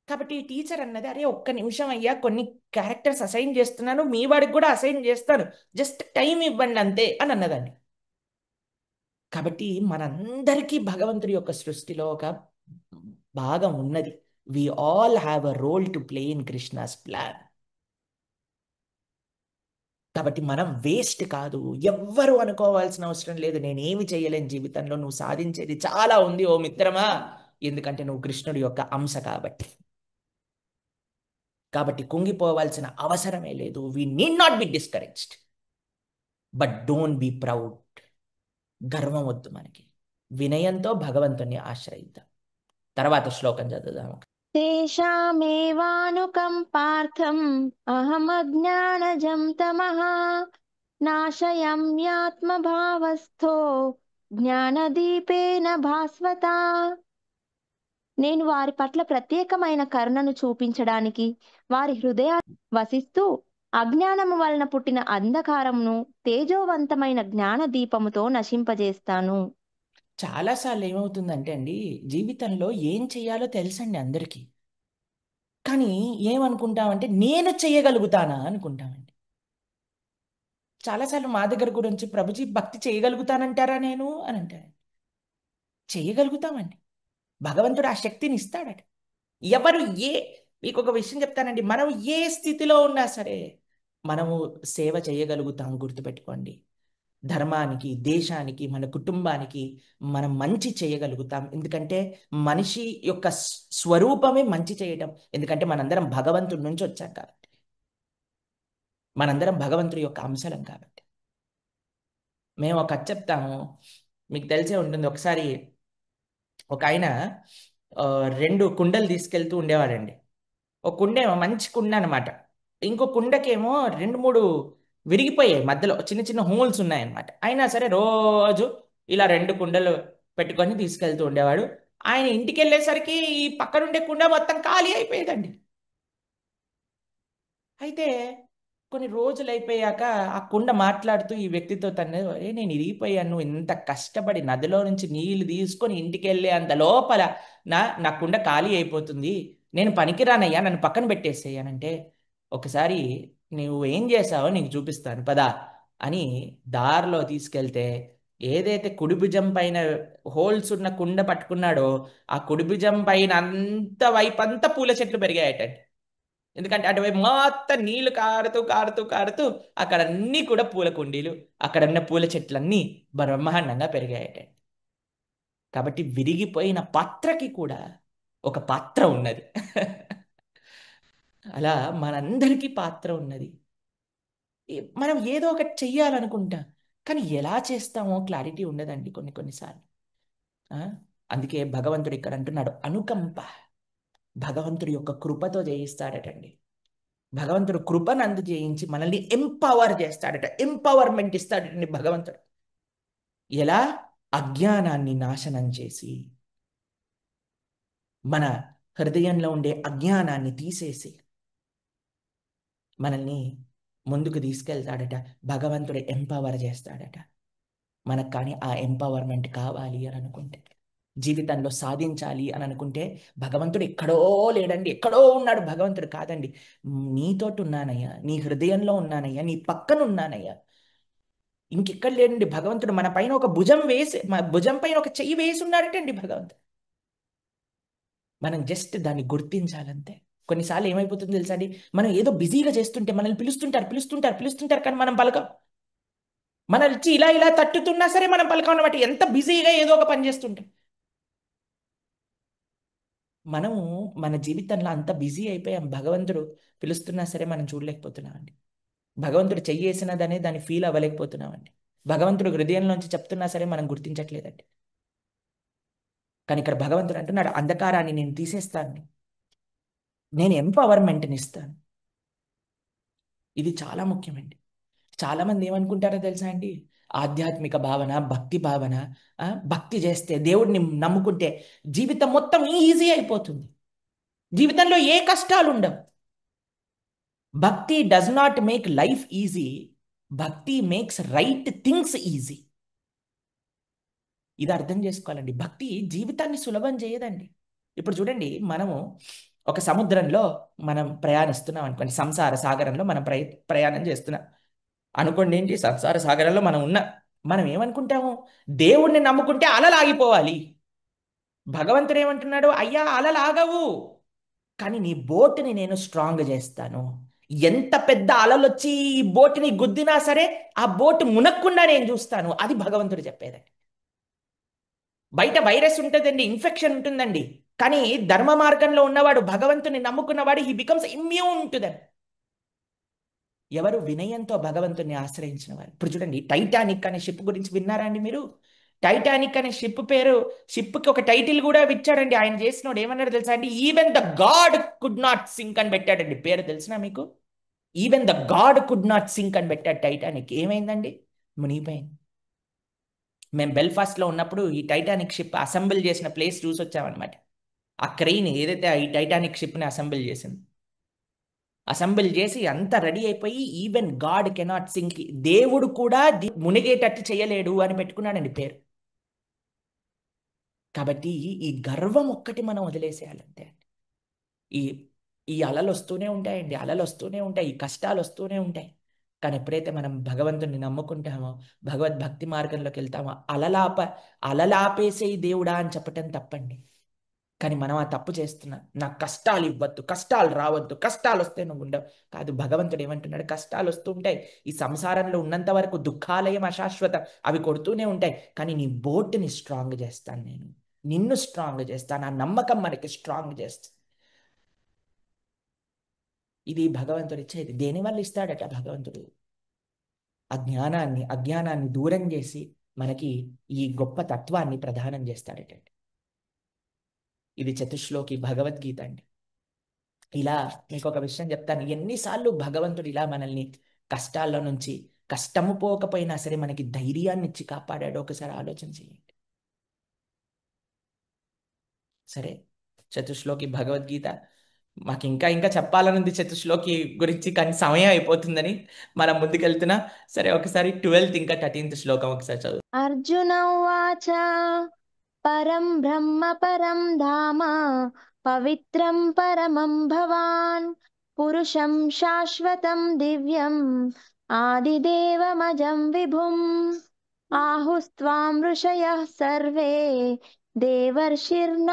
కాబట్టి ఈ టీచర్ అన్నది, అరే ఒక్క నిమిషం అయ్యా, కొన్ని క్యారెక్టర్స్ అసైన్ చేస్తున్నాను, మీ వాడికి కూడా అసైన్ చేస్తాను, జస్ట్ టైం ఇవ్వండి అంతే అని అన్నదండి. కాబట్టి మనందరికీ భగవంతుడి యొక్క సృష్టిలో ఒక భాగం ఉన్నది. We all have a role to play in Krishna's plan. కాబట్టి మనం వేస్ట్ కాదు, ఎవ్వరు అనుకోవాల్సిన అవసరం లేదు, నేనేమి చేయలేని జీవితంలో, నువ్వు సాధించేది చాలా ఉంది ఓ మిత్రమా, ఎందుకంటే నువ్వు కృష్ణుడి యొక్క అంశ కాబట్టి. కాబట్టి కుంగిపోవాల్సిన అవసరమే లేదు. We need not be discouraged, but don't be proud. గర్వం వద్దు మనకి. వినయంతో భగవంతుని ఆశ్రయిద్దాం. తర్వాత శ్లోకం చదువుదాము. తేషామేవానుకంపార్థం అహమజ్ఞానజం తమః నాశయామ్యాత్మభావస్థో జ్ఞానదీపేన భాస్వత. నేను వారి పట్ల ప్రత్యేకమైన కరుణను చూపించడానికి వారి హృదయాలు వసిస్తూ అజ్ఞానము వలన పుట్టిన అంధకారమును తేజోవంతమైన జ్ఞాన దీపముతో నశింపజేస్తాను. చాలాసార్లు ఏమవుతుందంటే అండి, జీవితంలో ఏం చెయ్యాలో తెలుసండి అందరికీ, కానీ ఏమనుకుంటామంటే నేను చెయ్యగలుగుతానా అనుకుంటామండి. చాలాసార్లు మా దగ్గర గురించి ప్రభుజీ భక్తి చేయగలుగుతానంటారా నేను అని అంటారు. చేయగలుగుతామండి. భగవంతుడు ఆ శక్తిని ఇస్తాడట. ఎవరు ఏ మీకు ఒక విషయం చెప్తానండి, మనం ఏ స్థితిలో ఉన్నా సరే మనము సేవ చేయగలుగుతాం. గుర్తుపెట్టుకోండి. ధర్మానికి, దేశానికి, మన కుటుంబానికి మనం మంచి చేయగలుగుతాం. ఎందుకంటే మనిషి యొక్క స్వరూపమే మంచి చేయటం. ఎందుకంటే మనందరం భగవంతుడి నుంచి వచ్చాం కాబట్టి, మనందరం భగవంతుడి యొక్క అంశలం కాబట్టి. మేము ఒక కథ చెప్తాము, మీకు తెలిసే ఉంటుంది. ఒకసారి ఒక ఆయన ఆ, 2 కుండలు తీసుకెళ్తూ ఉండేవాడండి. ఒక కుండేమో మంచి కుండ అనమాట. ఇంకో కుండకేమో 2, 3 విరిగిపోయాయి, మధ్యలో చిన్న చిన్న హోల్స్ ఉన్నాయన్నమాట. అయినా సరే రోజు ఇలా 2 కుండలు పెట్టుకొని తీసుకెళ్తూ ఉండేవాడు. ఆయన ఇంటికి వెళ్ళేసరికి ఈ పక్కనుండే కుండ మొత్తం ఖాళీ అయిపోయేదండి. అయితే కొన్ని రోజులు అయిపోయాక ఆ కుండ మాట్లాడుతూ ఈ వ్యక్తితో తను, ఏ నేను ఇరిగిపోయాను, నువ్వు ఇంత కష్టపడి నదిలో నుంచి నీళ్లు తీసుకొని ఇంటికి వెళ్ళే అంత లోపల నా కుండ ఖాళీ అయిపోతుంది, నేను పనికిరానయ్యా, నన్ను పక్కన పెట్టేసేయనంటే, ఒకసారి నువ్వు ఏం చేసావో నీకు చూపిస్తాను పదా అని దారిలో తీసుకెళ్తే, ఏదైతే కుడి భుజం పైన హోల్స్ ఉన్న కుండ పట్టుకున్నాడో ఆ కుడి భుజం పైన అంత వైపంతా పూల చెట్లు పెరిగాయట. ఎందుకంటే అటువైపు మొత్తం నీళ్లు కారుతూ కారుతూ కారుతూ అక్కడ అన్నీ కూడా పూల కుండీలు, అక్కడ ఉన్న పూల చెట్లన్నీ బ్రహ్మాండంగా పెరిగాయట. కాబట్టి విరిగిపోయిన పాత్రకి కూడా ఒక పాత్ర ఉన్నది. అలా మనందరికీ పాత్ర ఉన్నది. మనం ఏదో ఒకటి చెయ్యాలనుకుంటాం, కానీ ఎలా చేస్తామో క్లారిటీ ఉండదండి కొన్నిసార్లు. ఆ? అందుకే భగవంతుడు ఇక్కడ అంటున్నాడు అనుకంప. భగవంతుడి యొక్క కృపతో జయిస్తాడటండి. భగవంతుడు కృపను అందజేయించి మనల్ని ఎంపవర్ చేస్తాడట, ఎంపవర్మెంట్ ఇస్తాడటండి భగవంతుడు. ఎలా? అజ్ఞానాన్ని నాశనం చేసి, మన హృదయంలో ఉండే అజ్ఞానాన్ని తీసేసి మనల్ని ముందుకు తీసుకెళ్తాడట. భగవంతుడు ఎంపవర్ చేస్తాడట మనకు. కానీ ఆ ఎంపవర్మెంట్ కావాలి అని అనుకుంటే, జీవితంలో సాధించాలి అని అనుకుంటే, భగవంతుడు ఎక్కడో లేడండి, ఎక్కడో ఉన్నాడు భగవంతుడు. కాదండి, నీతోటి ఉన్నానయ్యా, నీ హృదయంలో ఉన్నానయ్యా, నీ పక్కన ఉన్నానయ్యా. ఇంకెక్కడ లేడండి భగవంతుడు. మన పైన ఒక భుజం వేసి, మన భుజం పైన ఒక చెయ్యి వేసి ఉన్నాడటండి భగవంతుడు. మనం జస్ట్ దాన్ని గుర్తించాలంతే. కొన్నిసార్లు ఏమైపోతుందో తెలుసా అండి, మనం ఏదో బిజీగా చేస్తుంటే మనల్ని పిలుస్తుంటారు పిలుస్తుంటారు పిలుస్తుంటారు, కానీ మనం పలకం. మనల్ని వచ్చి ఇలా ఇలా తట్టుతున్నా సరే మనం పలకం అన్నమాట. ఎంత బిజీగా ఏదో ఒక పని చేస్తుంటాం. మనము మన జీవితంలో అంత బిజీ అయిపోయాం, భగవంతుడు పిలుస్తున్నా సరే మనం చూడలేకపోతున్నామండి. భగవంతుడు చెయ్యేసినదనే దాన్ని ఫీల్ అవ్వలేకపోతున్నామండి. భగవంతుడు హృదయంలోంచి చెప్తున్నా సరే మనం గుర్తించట్లేదండి. కానీ ఇక్కడ భగవంతుడు అంటున్నాడు, అంధకారాన్ని నేను తీసేస్తాను, నేను ఎంపవర్మెంట్ని ఇస్తాను. ఇది చాలా ముఖ్యమండి. చాలా మంది ఏమనుకుంటారో తెలుసా అండి, ఆధ్యాత్మిక భావన, భక్తి భావన, భక్తి చేస్తే, దేవుడిని నమ్ముకుంటే జీవితం మొత్తం ఈజీ అయిపోతుంది, జీవితంలో ఏ కష్టాలు ఉండవు. భక్తి does not make life easy, భక్తి మేక్స్ రైట్ థింగ్స్ ఈజీ. ఇది అర్థం చేసుకోవాలండి. భక్తి జీవితాన్ని సులభం చేయదండి. ఇప్పుడు చూడండి, మనము ఒక సముద్రంలో మనం ప్రయాణిస్తున్నాం అనుకోండి, సంసార సాగరంలో మనం ప్రయాణం చేస్తున్నాం అనుకోండి. ఏంటి, సంసార సాగరంలో మనం ఏమనుకుంటాము, దేవుణ్ణి నమ్ముకుంటే అలలు ఆగిపోవాలి. భగవంతుడు ఏమంటున్నాడు, అయ్యా అలలు ఆగవు, కానీ నీ బోటుని నేను స్ట్రాంగ్ చేస్తాను. ఎంత పెద్ద అలలు వచ్చి ఈ బోటుని గుద్దినా సరే ఆ బోటు మునక్కుండా నేను చూస్తాను. అది భగవంతుడు చెప్పేదండి. బయట వైరస్ ఉంటుందండి, ఇన్ఫెక్షన్ ఉంటుందండి, కానీ ధర్మ మార్గంలో ఉన్నవాడు, భగవంతుని నమ్ముకున్నవాడు, he becomes immune to them. ఎవరు వినయంతో భగవంతుని ఆశ్రయించిన వారు. ఇప్పుడు చూడండి, టైటానిక్ అనే షిప్ గురించి విన్నారా అండి మీరు? టైటానిక్ అనే షిప్కి ఒక టైటిల్ కూడా ఇచ్చాడండి ఆయన చేసినోడు. ఏమన్నాడు తెలుసా అండి? Even the God could not sink అని పెట్టాడండి. పేరు తెలిసినా మీకు? Even the God could not sink అని పెట్టాడు టైటానిక్. ఏమైందండి? మునిగిపోయింది. మేము బెల్ఫాస్ట్లో ఉన్నప్పుడు ఈ టైటానిక్ షిప్ అసెంబుల్ చేసిన ప్లేస్ చూసి వచ్చామన్నమాట. ఆ క్రెయిన్ ఏదైతే ఈ టైటానిక్ షిప్ని అసెంబుల్ చేసింది, అసెంబుల్ చేసి అంతా రెడీ అయిపోయి, ఈవెన్ గాడ్ కెనాట్ సింక్, దేవుడు కూడా మునిగేటట్టు చేయలేడు అని పెట్టుకున్నాడండి పేరు. కాబట్టి ఈ గర్వం ఒక్కటి మనం వదిలేసేయాలంతే. ఈ ఈ అలలు వస్తూనే ఉంటాయండి, అలలు వస్తూనే ఉంటాయి, ఈ కష్టాలు వస్తూనే ఉంటాయి. కానీ ఎప్పుడైతే మనం భగవంతుని నమ్ముకుంటామో, భగవద్భక్తి మార్గంలోకి వెళ్తామో, అలలాపేసే దేవుడా అని చెప్పటం తప్పండి. కానీ మనం ఆ తప్పు చేస్తున్నాం. నాకు కష్టాలు ఇవ్వద్దు, కష్టాలు రావద్దు, కష్టాలు వస్తే నువ్వు ఉండవు. కాదు, భగవంతుడు ఏమంటున్నాడు? కష్టాలు వస్తూ ఉంటాయి. ఈ సంసారంలో ఉన్నంత వరకు దుఃఖాలయం అశాశ్వతం, అవి కొడుతూనే ఉంటాయి. కానీ నీ బోట్ని స్ట్రాంగ్ చేస్తాను నేను, నిన్ను స్ట్రాంగ్ చేస్తాను. ఆ నమ్మకం మనకి స్ట్రాంగ్ చేస్తుంది. ఇది భగవంతుడు ఇచ్చేది. దేనివల్ల ఇస్తాడట భగవంతుడు? అజ్ఞానాన్ని దూరం చేసి మనకి ఈ గొప్ప తత్వాన్ని ప్రదానం చేస్తాడట. ఇది చతుశ్లోకి భగవద్గీత అండి. ఇలా మీకు ఒక విషయం చెప్తాను. ఎన్నిసార్లు భగవంతుడు ఇలా మనల్ని కష్టాల్లో నుంచి, కష్టము పోకపోయినా సరే మనకి ధైర్యాన్ని ఇచ్చి కాపాడాడో ఒకసారి ఆలోచన చేయండి. సరే, చతుశ్లోకి భగవద్గీత మాకు ఇంకా ఇంకా చెప్పాలనుంది చతుశ్లోకి గురించి, కానీ సమయం అయిపోతుందని మనం ముందుకెళ్తున్నా. సరే, ఒకసారి 12th ఇంకా 13th శ్లోకం ఒకసారి చదువు. అర్జున ఉవాచ పరం బ్రహ్మ పరం ధామ పవిత్రం పరమం భవాన్ పురుషం శాశ్వతం దివ్యం ఆదిదేవమజం విభుం ఆహుస్త్వాం ఋషయః సర్వే దేవర్షిర్నారదస్తథా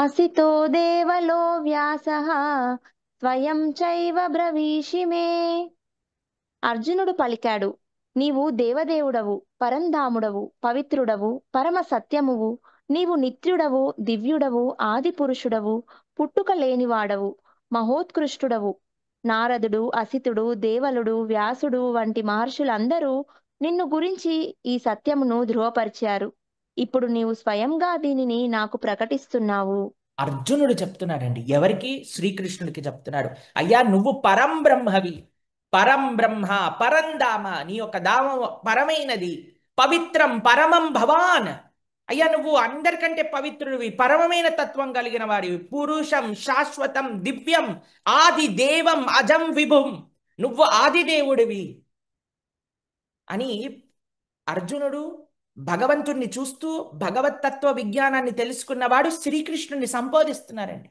అసితో దేవలో వ్యాసః స్వయం చైవ బ్రవీషి మే. అర్జునుడు పలికాడు, నీవు దేవదేవుడవు, పరంధాముడవు, పవిత్రుడవు, పరమ సత్యమువు, నీవు నిత్యుడవు, దివ్యుడవు, ఆది పురుషుడవు, పుట్టుక లేనివాడవు, మహోత్కృష్టుడవు. నారదుడు, అసితుడు, దేవలుడు, వ్యాసుడు వంటి మహర్షులందరూ నిన్ను గురించి ఈ సత్యమును ధృవపరిచారు. ఇప్పుడు నీవు స్వయంగా దీనిని నాకు ప్రకటిస్తున్నావు. అర్జునుడు చెప్తున్నాడండి. ఎవరికి? శ్రీకృష్ణుడికి చెప్తున్నాడు. అయ్యా, నువ్వు పరం బ్రహ్మవి, పరం బ్రహ్మ, పరంధామ, నీ యొక్క ధామం పరమైనది, పవిత్రం పరమం భవాన్. అయ్యా, నువ్వు అందరికంటే పవిత్రుడివి, పరమమైన తత్వం కలిగిన వాడివి, పురుషం శాశ్వతం దివ్యం ఆది దేవం అజం విభుం, నువ్వు ఆదిదేవుడివి అని అర్జునుడు భగవంతుణ్ణి చూస్తూ భగవతత్వ విజ్ఞానాన్ని తెలుసుకున్నవాడు శ్రీకృష్ణుని సంబోధిస్తున్నారండి.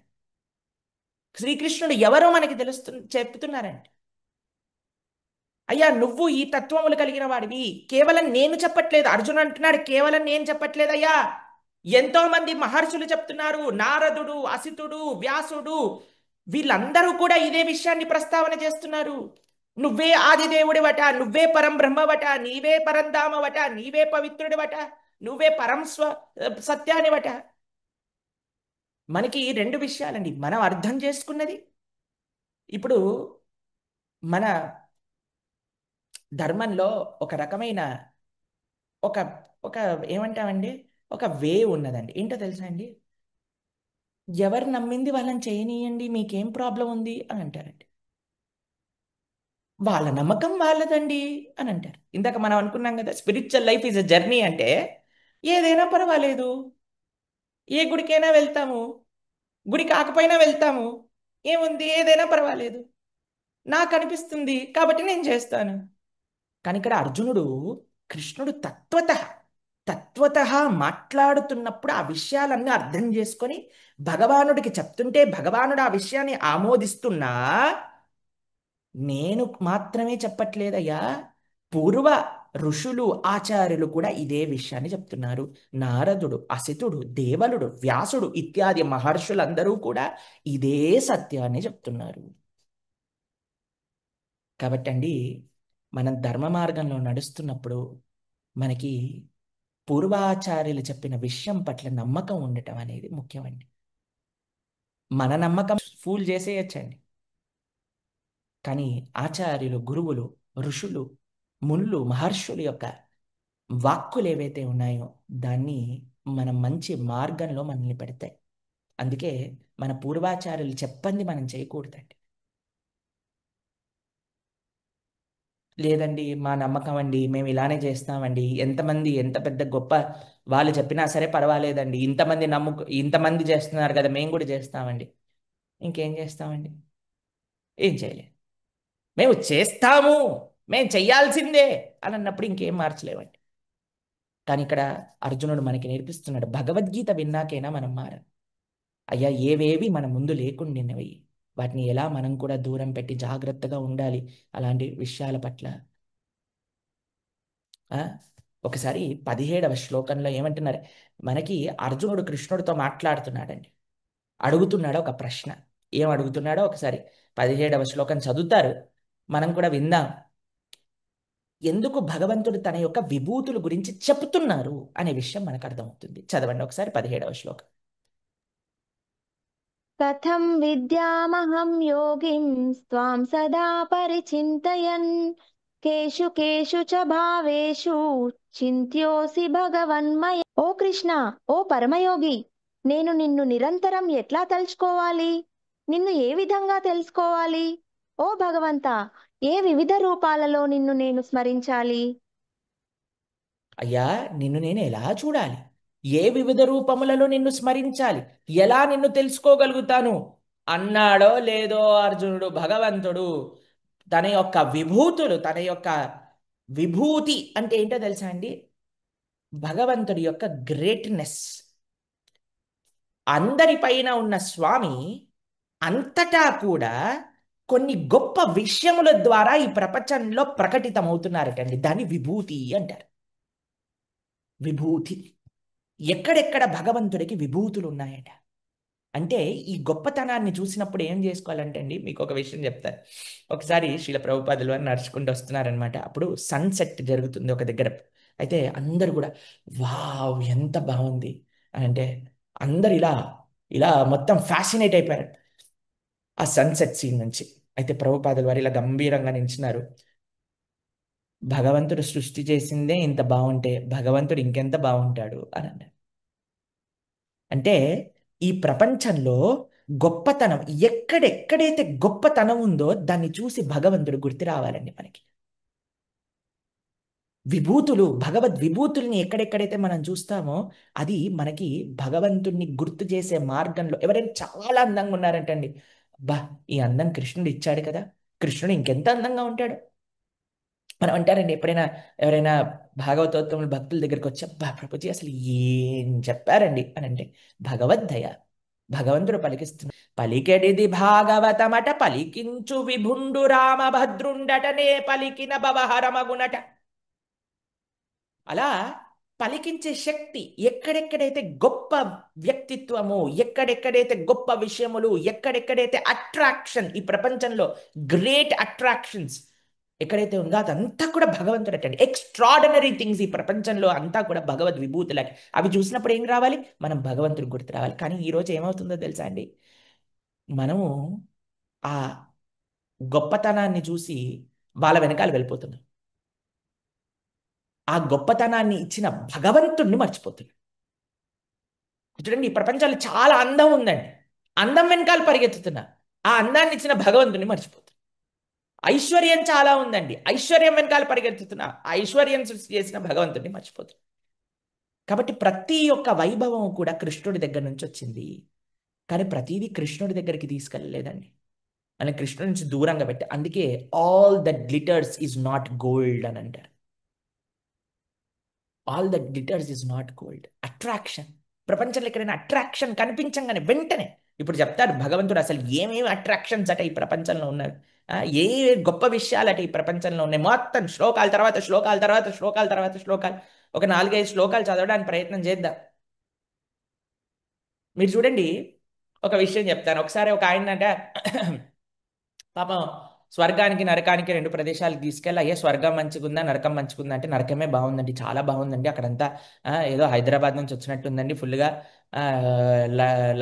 శ్రీకృష్ణుడు ఎవరో మనకి చెప్తున్నారండి. అయ్యా, నువ్వు ఈ తత్వములు కలిగిన వాడివి. కేవలం నేను చెప్పట్లేదు, అర్జునుడు అంటున్నాడు, కేవలం నేను చెప్పట్లేదు అయ్యా, ఎంతో మంది మహర్షులు చెప్తున్నారు. నారదుడు, అసితుడు, వ్యాసుడు, వీళ్ళందరూ కూడా ఇదే విషయాన్ని ప్రస్తావన చేస్తున్నారు. నువ్వే ఆదిదేవుడివట, నువ్వే పరం బ్రహ్మవట, నీవే పరంధామవట, నీవే పవిత్రుడివట, నువ్వే పరం సత్యానివట. మనకి రెండు విషయాలండి మనం అర్థం చేసుకున్నది. ఇప్పుడు మన ధర్మంలో ఒక రకమైన ఒక ఒక ఏమంటామండి, ఒక వే ఉన్నదండి. ఏంటో తెలుసా అండి? ఎవరు నమ్మింది వాళ్ళని చేయనీయండి, మీకేం ప్రాబ్లం ఉంది అని అంటారండి. వాళ్ళ నమ్మకం వాళ్ళదండి అని అంటారు. ఇందాక మనం అనుకున్నాం కదా, spiritual life is a journey అంటే ఏదైనా పర్వాలేదు, ఏ గుడికైనా వెళ్తాము, గుడి కాకపోయినా వెళ్తాము, ఏముంది, ఏదైనా పర్వాలేదు, నాకు అనిపిస్తుంది కాబట్టి నేను చేస్తాను. కానీ ఇక్కడ అర్జునుడు, కృష్ణుడు తత్వత మాట్లాడుతున్నప్పుడు ఆ విషయాలన్నీ అర్థం చేసుకొని భగవానుడికి చెప్తుంటే భగవానుడు ఆ విషయాన్ని ఆమోదిస్తున్నా, నేను మాత్రమే చెప్పట్లేదయ్యా, పూర్వ ఋషులు ఆచార్యులు కూడా ఇదే విషయాన్ని చెప్తున్నారు. నారదుడు, అసితుడు, దేవలుడు, వ్యాసుడు ఇత్యాది మహర్షులందరూ కూడా ఇదే సత్యాన్ని చెప్తున్నారు. కాబట్టి అండి, మనం ధర్మ మార్గంలో నడుస్తున్నప్పుడు మనకి పూర్వాచార్యులు చెప్పిన విషయం పట్ల నమ్మకం ఉండటం అనేది ముఖ్యమండి. మన నమ్మకం ఫూల్ చేసేయచ్చండి, కానీ ఆచార్యులు, గురువులు, ఋషులు, మునులు, మహర్షుల యొక్క వాక్కులు ఏవైతే ఉన్నాయో దాన్ని మనం మంచి మార్గంలో మనల్ని పెడతాయి. అందుకే మన పూర్వాచార్యులు చెప్పంది మనం చేయకూడదండి. లేదండి, మా నమ్మకం అండి, మేము ఇలానే చేస్తామండి, ఎంతమంది ఎంత పెద్ద గొప్ప వాళ్ళు చెప్పినా సరే పర్వాలేదండి, ఇంతమంది చేస్తున్నారు కదా, మేము కూడా చేస్తామండి. ఇంకేం చేస్తామండి? ఏం చేయలేదు. మేము చేస్తాము, మేము చెయ్యాల్సిందే అని అన్నప్పుడు ఇంకేం మార్చలేమండి. కానీ ఇక్కడ అర్జునుడు మనకి నేర్పిస్తున్నాడు, భగవద్గీత విన్నాకైనా మనం మారాలి. అయ్యా, ఏవేవి మన ముందు లేకుండినవి వాటిని ఎలా మనం కూడా దూరం పెట్టి జాగ్రత్తగా ఉండాలి అలాంటి విషయాల పట్ల. ఆ? ఒకసారి 17వ శ్లోకంలో ఏమంటున్నారు, మనకి అర్జునుడు కృష్ణుడితో మాట్లాడుతున్నాడండి, అడుగుతున్నాడు ఒక ప్రశ్న. ఏం అడుగుతున్నాడో ఒకసారి 17వ శ్లోకం చదువుతారు, మనం కూడా విందాం. ఎందుకు భగవంతుడు తన యొక్క విభూతుల గురించి చెప్తున్నారు అనే విషయం మనకు అర్థమవుతుంది. చదవండి ఒకసారి 17వ శ్లోకం. కథం విద్యామహం యోగిం స్వాం సదా పరిచింతయన్ కేషు కేషు చ భావేషు చింత్యోసి భగవన్మయ. ఓ కృష్ణ, ఓ పరమయోగి, నేను నిన్ను నిరంతరం ఎట్లా తలుచుకోవాలి? నిన్ను ఏ విధంగా తెలుసుకోవాలి? ఓ భగవంతా, ఏ వివిధ రూపాలలో నిన్ను నేను స్మరించాలి? అయ్యా, నిన్ను నేను ఎలా చూడాలి, ఏ వివిధ రూపములలో నిన్ను స్మరించాలి, ఎలా నిన్ను తెలుసుకోగలుగుతాను అన్నాడో లేదో అర్జునుడు, భగవంతుడు తన యొక్క విభూతులు, తన యొక్క విభూతి అంటే ఏంటో తెలుసా అండి? భగవంతుడి యొక్క గ్రేట్నెస్. అందరిపైన ఉన్న స్వామి అంతటా కూడా కొన్ని గొప్ప విషయముల ద్వారా ఈ ప్రపంచంలో ప్రకటితమవుతున్నారటండి. దాన్ని విభూతి అంటారు. విభూతి. ఎక్కడెక్కడ భగవంతుడికి విభూతులు ఉన్నాయట అంటే, ఈ గొప్పతనాన్ని చూసినప్పుడు ఏం చేసుకోవాలంటే అండి, మీకు ఒక విషయం చెప్తాను. ఒకసారి శ్రీల ప్రభుపాదులు వారు నడుచుకుంటూ వస్తున్నారనమాట. అప్పుడు సన్సెట్ జరుగుతుంది ఒక దగ్గర. అయితే అందరు కూడా వావ్ ఎంత బాగుంది అని అంటే, అందరు ఇలా ఇలా మొత్తం ఫ్యాసినేట్ అయిపోయారు ఆ సన్సెట్ సీన్ నుంచి. అయితే ప్రభుపాదులు వారు ఇలా గంభీరంగా నించున్నారు. భగవంతుడు సృష్టి చేసిందే ఇంత బాగుంటే భగవంతుడు ఇంకెంత బాగుంటాడు అని అన్నారు. అంటే ఈ ప్రపంచంలో గొప్పతనం, ఎక్కడెక్కడైతే గొప్పతనం ఉందో దాన్ని చూసి భగవంతుడు గుర్తు రావాలండి మనకి. విభూతులు, భగవద్ విభూతుల్ని ఎక్కడెక్కడైతే మనం చూస్తామో అది మనకి భగవంతుణ్ణి గుర్తు చేసే మార్గంలో. ఎవరైనా చాలా అందంగా ఉన్నారంటండి, బా ఈ అందం కృష్ణుడు ఇచ్చాడు కదా, కృష్ణుడు ఇంకెంత అందంగా ఉంటాడు మనం అంటారండి. ఎప్పుడైనా ఎవరైనా భాగవతోత్తములు భక్తుల దగ్గరికి వచ్చి, అబ్బా ప్రభుజీ అసలు ఏం చెప్పారండి అని అంటే, భగవద్దయ, భగవంతుడు పలికిస్తున్నాడు. పలికెడిది భాగవతమట పలికించు విభుండు రామభద్రుండటనే పలికిన భవహరమగునట. అలా పలికించే శక్తి, ఎక్కడెక్కడైతే గొప్ప వ్యక్తిత్వము, ఎక్కడెక్కడైతే గొప్ప విషయములు, ఎక్కడెక్కడైతే అట్రాక్షన్, ఈ ప్రపంచంలో గ్రేట్ అట్రాక్షన్స్ ఎక్కడైతే ఉందో అదంతా కూడా భగవంతుడటండి. ఎక్స్ట్రాడినరీ థింగ్స్ ఈ ప్రపంచంలో అంతా కూడా భగవద్ విభూతులకి. అవి చూసినప్పుడు ఏం రావాలి, మనం భగవంతుడికి గుర్తు రావాలి. కానీ ఈరోజు ఏమవుతుందో తెలుసా అండి, మనము ఆ గొప్పతనాన్ని చూసి వాళ్ళ వెనకాల వెళ్ళిపోతున్నాం. ఆ గొప్పతనాన్ని ఇచ్చిన భగవంతుడిని మర్చిపోతున్నాం. చూడండి, ఈ ప్రపంచంలో చాలా అందం ఉందండి, అందం వెనకాల పరిగెత్తుతున్నా, ఆ అందాన్ని ఇచ్చిన భగవంతుడిని మర్చిపోతున్నా. ఐశ్వర్యం చాలా ఉందండి, ఐశ్వర్యం వెనకాల పరిగెత్తుతున్నా, ఆ ఐశ్వర్యం సృష్టి చేసిన భగవంతుడిని మర్చిపోతున్నా. కాబట్టి ప్రతి ఒక్క వైభవం కూడా కృష్ణుడి దగ్గర నుంచి వచ్చింది. కానీ ప్రతిదీ కృష్ణుడి దగ్గరికి తీసుకెళ్ళలేదండి, అని కృష్ణుడి నుంచి దూరంగా పెట్టి. అందుకే all that glitters is not gold అని అంటారు. All that glitters is not gold. Attraction, ప్రపంచంలో ఎక్కడైనా అట్రాక్షన్ కనిపించంగానే వెంటనే ఇప్పుడు చెప్తాడు భగవంతుడు అసలు ఏమేమి అట్రాక్షన్స్ అట ఈ ప్రపంచంలో ఉన్నాయి, ఏ ఏ గొప్ప విషయాలు అట ఈ ప్రపంచంలో ఉన్నాయి. మొత్తం శ్లోకాల తర్వాత శ్లోకాల తర్వాత శ్లోకాల తర్వాత శ్లోకాలు, ఒక 4-5 శ్లోకాలు చదవడానికి ప్రయత్నం చేద్దాం. మీరు చూడండి, ఒక విషయం చెప్తాను. ఒకసారి ఒక ఆయన అంటే పాపం స్వర్గానికి నరకానికి 2 ప్రదేశాలకు తీసుకెళ్ళి, అయ్యే స్వర్గం మంచిగుందా నరకం మంచిగుందా అంటే, నరకమే బాగుందండి, చాలా బాగుందండి, అక్కడంతా ఏదో హైదరాబాద్ నుంచి వచ్చినట్టుందండి, ఫుల్గా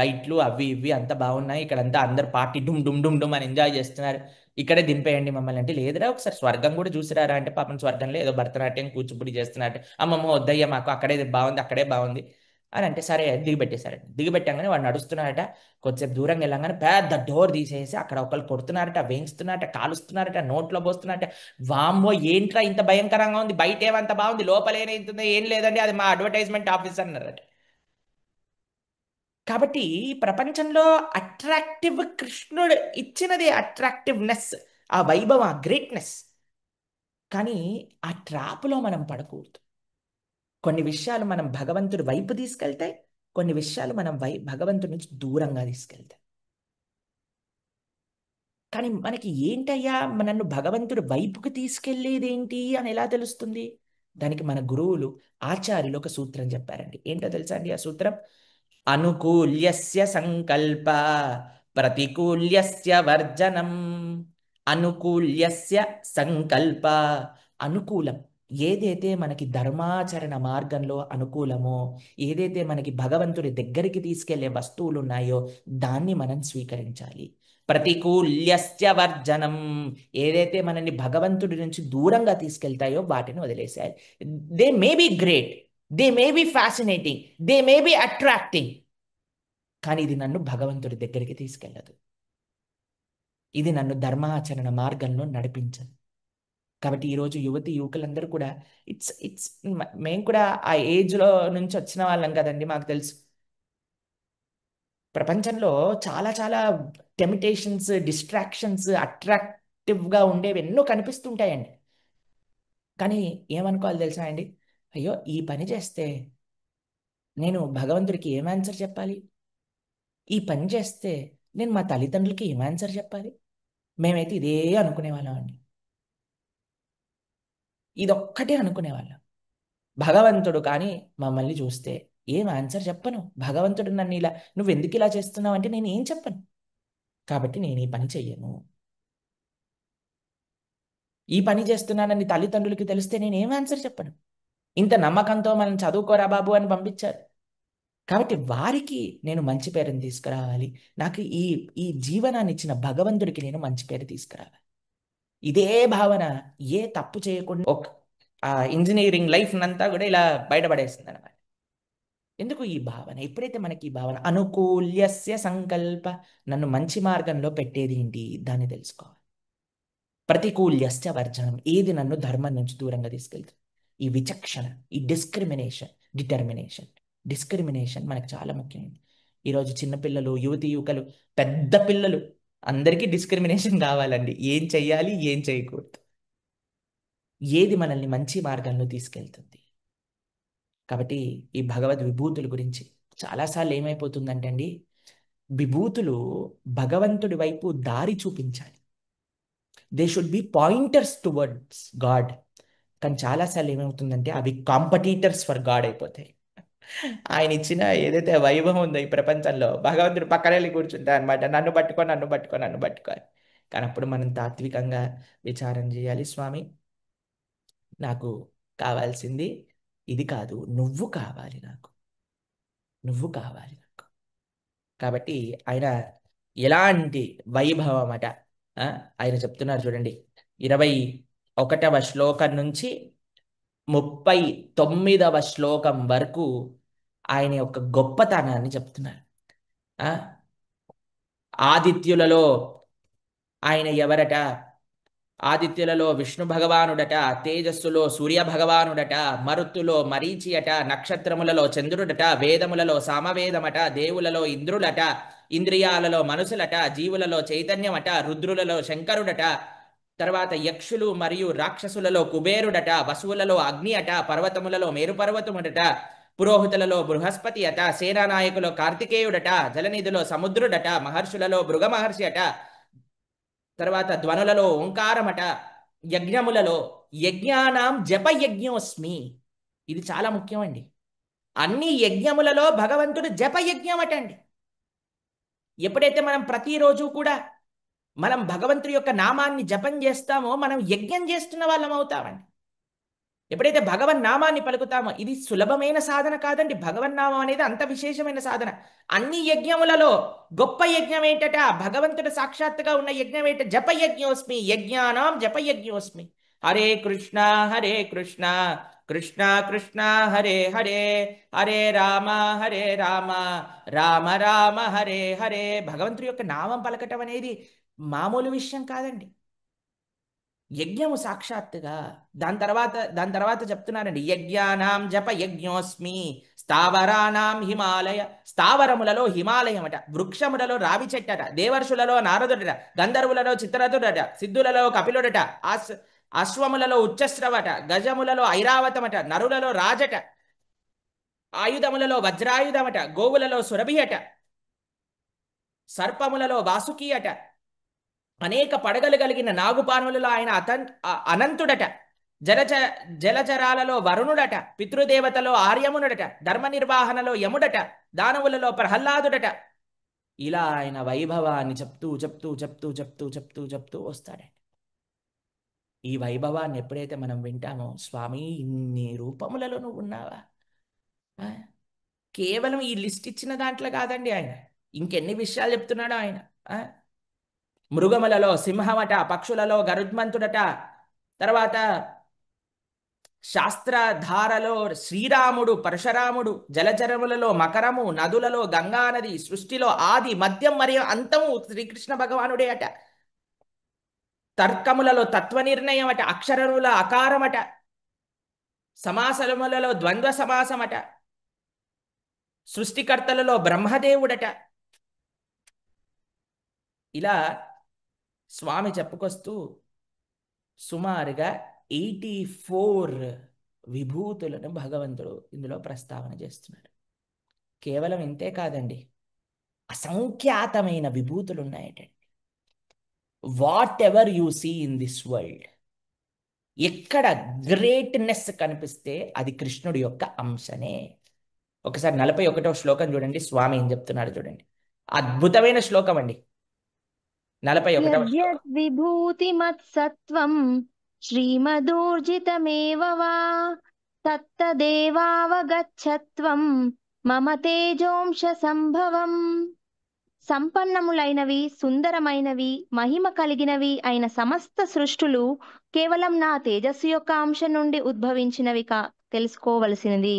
లైట్లు అవి ఇవి అంతా బాగున్నాయి, ఇక్కడంతా అందరు పార్టీ డుమ్ డుమ్ డుమ్ డుమ్ అని ఎంజాయ్ చేస్తున్నారు, ఇక్కడే దింపేయండి మమ్మల్ని అంటే, లేదురా ఒకసారి స్వర్గం కూడా చూసిరారా అంటే, పాపం స్వర్గంలో ఏదో భరతనాట్యం కూచిపూడి చేస్తున్నట్టు, అమ్మమ్మ వద్దయ్య మాకు అక్కడే బాగుంది అక్కడే బాగుంది అని అంటే, సరే దిగిపెట్టేశారండి. దిగిపెట్టంగానే వాడు నడుస్తున్నాడట, కొద్దిసేపు దూరం వెళ్ళంగానే పెద్ద డోర్ తీసేసి అక్కడ ఒకళ్ళు కొడుతున్నారట, వేయిస్తున్నారట, కాలుస్తున్నారట, నోట్లో పోస్తున్నారట. వామ్మో ఏంట్రా ఇంత భయంకరంగా ఉంది, బయట ఏమంత బాగుంది లోపల ఏమైతుందో, ఏం లేదండి అది మా అడ్వర్టైజ్మెంట్ ఆఫీస్ అన్నారట. కాబట్టి ఈ ప్రపంచంలో అట్రాక్టివ్ కృష్ణుడు ఇచ్చినది అట్రాక్టివ్నెస్, ఆ వైభవం, ఆ గ్రేట్నెస్. కానీ ఆ ట్రాప్లో మనం పడకూడదు. కొన్ని విషయాలు మనం భగవంతుడి వైపు తీసుకెళ్తాయి, కొన్ని విషయాలు మనం భగవంతుడి నుంచి దూరంగా తీసుకెళ్తాయి. కానీ మనకి ఏంటయ్యా నన్ను భగవంతుడి వైపుకి తీసుకెళ్లేదేంటి అని ఎలా తెలుస్తుంది? దానికి మన గురువులు ఆచార్యులు ఒక సూత్రం చెప్పారండి. ఏంటో తెలుసా అండి ఆ సూత్రం? అనుకూల్యస్య సంకల్ప ప్రతికూల్యస్య వర్జనం. అనుకూల్యస్య సంకల్ప, అనుకూలం ఏదైతే మనకి ధర్మాచరణ మార్గంలో అనుకూలమో, ఏదైతే మనకి భగవంతుడి దగ్గరికి తీసుకెళ్లే వస్తువులు ఉన్నాయో దాన్ని మనం స్వీకరించాలి. ప్రతికూల్యస్య వర్జనం, ఏదైతే మనల్ని భగవంతుడి నుంచి దూరంగా తీసుకెళ్తాయో వాటిని వదిలేసేయాలి. They may be great, they may be fascinating, they may be attracting, కానీ ఇది నన్ను భగవంతుడి దగ్గరికి తీసుకెళ్ళదు, ఇది నన్ను ధర్మాచరణ మార్గంలో నడిపించదు. కాబట్టి ఈరోజు యువతి యువకులందరూ కూడా ఇట్స్ ఇట్స్ మేము కూడా ఆ ఏజ్లో నుంచి వచ్చిన వాళ్ళం కదండి, మాకు తెలుసు. ప్రపంచంలో చాలా చాలా టెంప్టేషన్స్, డిస్ట్రాక్షన్స్, అట్రాక్టివ్గా ఉండేవి ఎన్నో కనిపిస్తుంటాయండి. కానీ ఏమనుకోవాలి తెలుసా అండి? అయ్యో ఈ పని చేస్తే నేను భగవంతుడికి ఏం ఆన్సర్ చెప్పాలి? ఈ పని చేస్తే నేను మా తల్లిదండ్రులకి ఏం ఆన్సర్ చెప్పాలి? మేమైతే ఇదే అనుకునేవాళ్ళం అండి, ఇదొక్కటే అనుకునేవాళ్ళం. భగవంతుడు కానీ మమ్మల్ని చూస్తే ఏం ఆన్సర్ చెప్పను. భగవంతుడు నన్ను ఇలా నువ్వు ఎందుకు ఇలా చేస్తున్నావు అంటే నేను ఏం చెప్పను. కాబట్టి నేను ఈ పని చెయ్యను. ఈ పని చేస్తున్నానని తల్లిదండ్రులకి తెలిస్తే నేను ఏం ఆన్సర్ చెప్పను. ఇంత నమ్మకంతో మనం చదువుకోరా బాబు అని పంపించారు. కాబట్టి వారికి నేను మంచి పేరుని తీసుకురావాలి. నాకు ఈ ఈ జీవనాన్ని ఇచ్చిన భగవంతుడికి నేను మంచి పేరు తీసుకురావాలి. ఇదే భావన ఏ తప్పు చేయకుండా ఒక ఇంజనీరింగ్ లైఫ్ అంతా కూడా ఇలా బయటపడేస్తుంది అనమాట. ఎందుకు ఈ భావన? ఎప్పుడైతే మనకి ఈ భావన అనుకూల్యస్య సంకల్ప, నన్ను మంచి మార్గంలో పెట్టేది ఏంటి దాన్ని తెలుసుకోవాలి. ప్రతికూల్యస్య వర్జనం, ఏది నన్ను ధర్మం నుంచి దూరంగా తీసుకెళ్తుంది. ఈ విచక్షణ, ఈ డిటర్మినేషన్. డిస్క్రిమినేషన్ మనకు చాలా ముఖ్యమైనది. ఈరోజు చిన్నపిల్లలు, యువతి యువకులు, పెద్ద పిల్లలు అందరికీ డిస్క్రిమినేషన్ కావాలండి. ఏం చెయ్యాలి, ఏం చేయకూడదు, ఏది మనల్ని మంచి మార్గంలో తీసుకెళ్తుంది. కాబట్టి ఈ భగవద్ విభూతుల గురించి చాలాసార్లు ఏమైపోతుందంటే అండి, విభూతులు భగవంతుడి వైపు దారి చూపించాలి. They should be pointers towards God. కానీ చాలాసార్లు ఏమవుతుందంటే అవి కాంపిటీటర్స్ ఫర్ గాడ్ అయిపోతాయి. ఆయన ఇచ్చిన ఏదైతే వైభవం ఉందో ఈ ప్రపంచంలో, భగవంతుడు పక్కన వెళ్ళి కూర్చుంటాయి అనమాట. నన్ను పట్టుకో, నన్ను పట్టుకో, నన్ను పట్టుకో. కానీ అప్పుడు మనం తాత్వికంగా విచారం చేయాలి. స్వామి, నాకు కావాల్సింది ఇది కాదు, నువ్వు కావాలి నాకు, నువ్వు కావాలి నాకు. కాబట్టి ఆయన ఎలాంటి వైభవం అట ఆయన చెప్తున్నారు చూడండి. 21వ శ్లోకం నుంచి 39వ శ్లోకం వరకు ఆయన యొక్క గొప్పతనాన్ని చెప్తున్నారు. ఆ ఆదిత్యులలో ఆయన ఎవరట? ఆదిత్యులలో విష్ణు భగవానుడట, తేజస్సులో సూర్య భగవానుడట, మరుత్తులో మరీచి అట, నక్షత్రములలో చంద్రుడట, వేదములలో సామవేదమట, దేవులలో ఇంద్రులట, ఇంద్రియాలలో మనుషులట, జీవులలో చైతన్యమట, రుద్రులలో శంకరుడట, తర్వాత యక్షులు మరియు రాక్షసులలో కుబేరుడట, వసువులలో అగ్ని అట, పర్వతములలో మేరుపర్వతముడట, పురోహితులలో బృహస్పతి అట, సేనానాయకులో కార్తికేయుడట, జలనిధిలో సముద్రుడట, మహర్షులలో భృగ మహర్షి అట, తర్వాత ధ్వనులలో ఓంకారమట, యజ్ఞములలో యజ్ఞానాం జపయజ్ఞోస్మి. ఇది చాలా ముఖ్యమండి. అన్ని యజ్ఞములలో భగవంతుడు జపయజ్ఞం అటండి. ఎప్పుడైతే మనం ప్రతిరోజు కూడా మనం భగవంతుడి యొక్క నామాన్ని జపం చేస్తామో మనం యజ్ఞం చేస్తున్న వాళ్ళం అవుతామండి. ఎప్పుడైతే భగవన్ నామాన్ని పలుకుతామో, ఇది సులభమైన సాధన కాదండి. భగవన్నామం అనేది అంత విశేషమైన సాధన. అన్ని యజ్ఞములలో గొప్ప యజ్ఞం ఏంటట? భగవంతుడు సాక్షాత్తుగా ఉన్న యజ్ఞం ఏంట? జపయజ్ఞోస్మి, యజ్ఞానాం జపయజ్ఞోస్మి. హరే కృష్ణ హరే కృష్ణ, కృష్ణ కృష్ణ హరే హరే, హరే రామ హరే రామ, రామ రామ హరే హరే. భగవంతుడి యొక్క నామం పలకటం అనేది మామూలు విషయం కాదండి. యజ్ఞము సాక్షాత్తుగా. దాని తర్వాత చెప్తున్నారండి, యజ్ఞానాం జప యజ్ఞోస్మి, స్థావరానాం హిమాలయ. స్థావరములలో హిమాలయం అట, వృక్షములలో రావి చెట్టట, దేవర్షులలో నారదుడట, గంధర్వులలో చిత్రరథుడట, సిద్ధులలో కపిలుడట, అశ్వములలో ఉచ్చశ్రవట, గజములలో ఐరావతమట, నరులలో రాజట, ఆయుధములలో వజ్రాయుధమట, గోవులలో సురభి అట, సర్పములలో వాసుకి అట, అనేక పడగలు కలిగిన నాగుపానులలో ఆయన అనంతుడట. జలచ జలచరాలలో వరుణుడట. పితృదేవతలో ఆర్యమునుడట. ధర్మ నిర్వహణలో యముడట. దానవులలో ప్రహ్లాదుడట. ఇలా ఆయన వైభవాన్ని చెప్తూ చెప్తూ చెప్తూ చెప్తూ చెప్తూ చెప్తూ వస్తాడండి. ఈ వైభవాన్ని ఎప్పుడైతే మనం వింటామో, స్వామి ఇన్ని రూపములలో నువ్వు ఉన్నావా? ఆ? కేవలం ఈ లిస్ట్ ఇచ్చిన దాంట్లో కాదండి ఆయన, ఇంకెన్ని విషయాలు చెప్తున్నాడో ఆయన. ఆ? మృగములలో సింహమట, పక్షులలో గరుత్మంతుడట, తర్వాత శాస్త్రధారలో శ్రీరాముడు పరశురాముడు, జలచరములలో మకరము, నదులలో గంగానది, సృష్టిలో ఆది మధ్యం మరియు అంతము శ్రీకృష్ణ భగవానుడే అట. తర్కములలో తత్వ నిర్ణయం అట, అక్షరముల అకారమట, సమాసములలో ద్వంద్వ సమాసమట, సృష్టికర్తలలో బ్రహ్మదేవుడట. ఇలా స్వామి చెప్పుకొస్తూ సుమారుగా 84 విభూతులను భగవంతుడు ఇందులో ప్రస్తావన చేస్తున్నాడు. కేవలం ఇంతే కాదండి, అసంఖ్యాతమైన విభూతులు ఉన్నాయటండి. Whatever you see in this world, ఎక్కడ గ్రేట్నెస్ కనిపిస్తే అది కృష్ణుడి యొక్క అంశనే. ఒకసారి 41వ శ్లోకం చూడండి, స్వామి ఏం చెప్తున్నాడు చూడండి. అద్భుతమైన శ్లోకం అండి. 41వ శ్లోకం. యద్యద్విభూతిమత్సత్వం శ్రీమదూర్జితమేవ వా తత్తదేవావగచ్చత్వం మమ తేజోంశ సంభవం. సంపన్నములైనవి, సుందరమైనవి, మహిమ కలిగినవి అయిన సమస్త సృష్టులు కేవలం నా తేజస్సు యొక్క అంశం నుండి ఉద్భవించినవి తెలుసుకోవలసినది.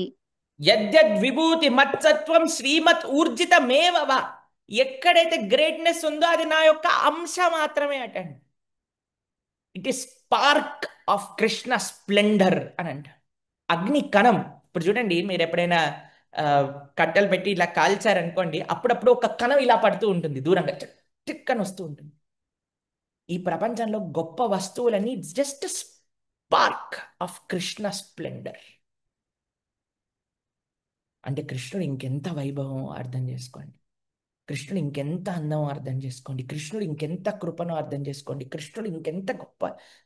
యద్యద్విభూతి మత్సత్వం శ్రీమత్ ఊర్జితమేవ. ఎక్కడైతే గ్రేట్నెస్ ఉందో అది నా యొక్క అంశ మాత్రమే అటండి. It is spark of Krishna splendour అని అంట. అగ్ని కణం. ఇప్పుడు చూడండి, మీరు ఎప్పుడైనా కట్టెలు పెట్టి ఇలా కాల్చారనుకోండి, అప్పుడప్పుడు ఒక కణం ఇలా పడుతూ ఉంటుంది, దూరంగా టిక్ అని వస్తూ ఉంటుంది. ఈ ప్రపంచంలో గొప్ప వస్తువులన్నీ just spark of Krishna Splendor. అంటే కృష్ణుడు ఇంకెంత వైభవం అర్థం చేసుకోండి, కృష్ణుడు ఇంకెంత అందం అర్థం చేసుకోండి, కృష్ణుడు ఇంకెంత కృపను అర్థం చేసుకోండి, కృష్ణుడు ఇంకెంత గొప్ప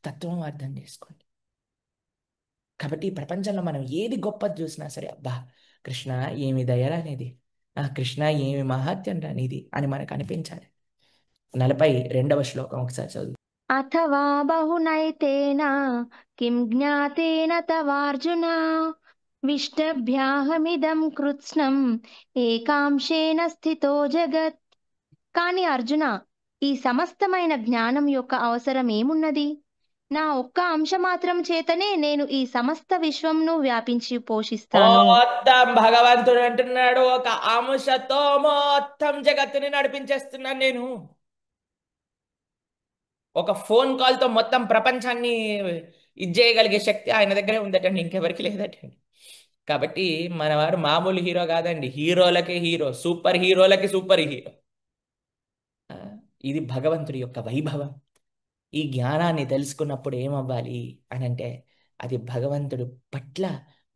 తత్వం అర్థం చేసుకోండి. కాబట్టి ఈ ప్రపంచంలో మనం ఏది గొప్పది చూసినా సరే, అబ్బా కృష్ణ ఏమి దయరా అనేది, కృష్ణ ఏమి మహాత్యం రానిది అని మనకు అనిపించాలి. 42వ శ్లోకం ఒకసారి చదువు. అథవా బహునైతేన కిం జ్ఞాతేన తవార్జున విష్టభ్యాహమిదం కృత్స్నం ఏకాంశేన స్థితో జగత్. కాని అర్జున, ఈ సమస్తమైన జ్ఞానం యొక్క అవసరం ఏమున్నది? నా ఒక్క అంశ మాత్రం చేతనే నేను ఈ సమస్త విశ్వంను వ్యాపించి పోషిస్తాను. మొత్తం భగవంతుడు అంటున్నాడు, ఒక అంశతో మొత్తం జగత్తుని నడిపించేస్తున్నాను నేను. ఒక ఫోన్ కాల్తో మొత్తం ప్రపంచాన్ని ఇచ్చేయగలిగే శక్తి ఆయన దగ్గరే ఉందటండి, ఇంకెవరికి లేదటండి. కాబట్టి మనవాడు మామూలు హీరో కాదండి, హీరోలకే హీరో, సూపర్ హీరోలకి సూపర్ హీరో. ఇది భగవంతుడి యొక్క వైభవం. ఈ జ్ఞానాన్ని తెలుసుకున్నప్పుడు ఏమవ్వాలి అని అంటే, అది భగవంతుడు పట్ల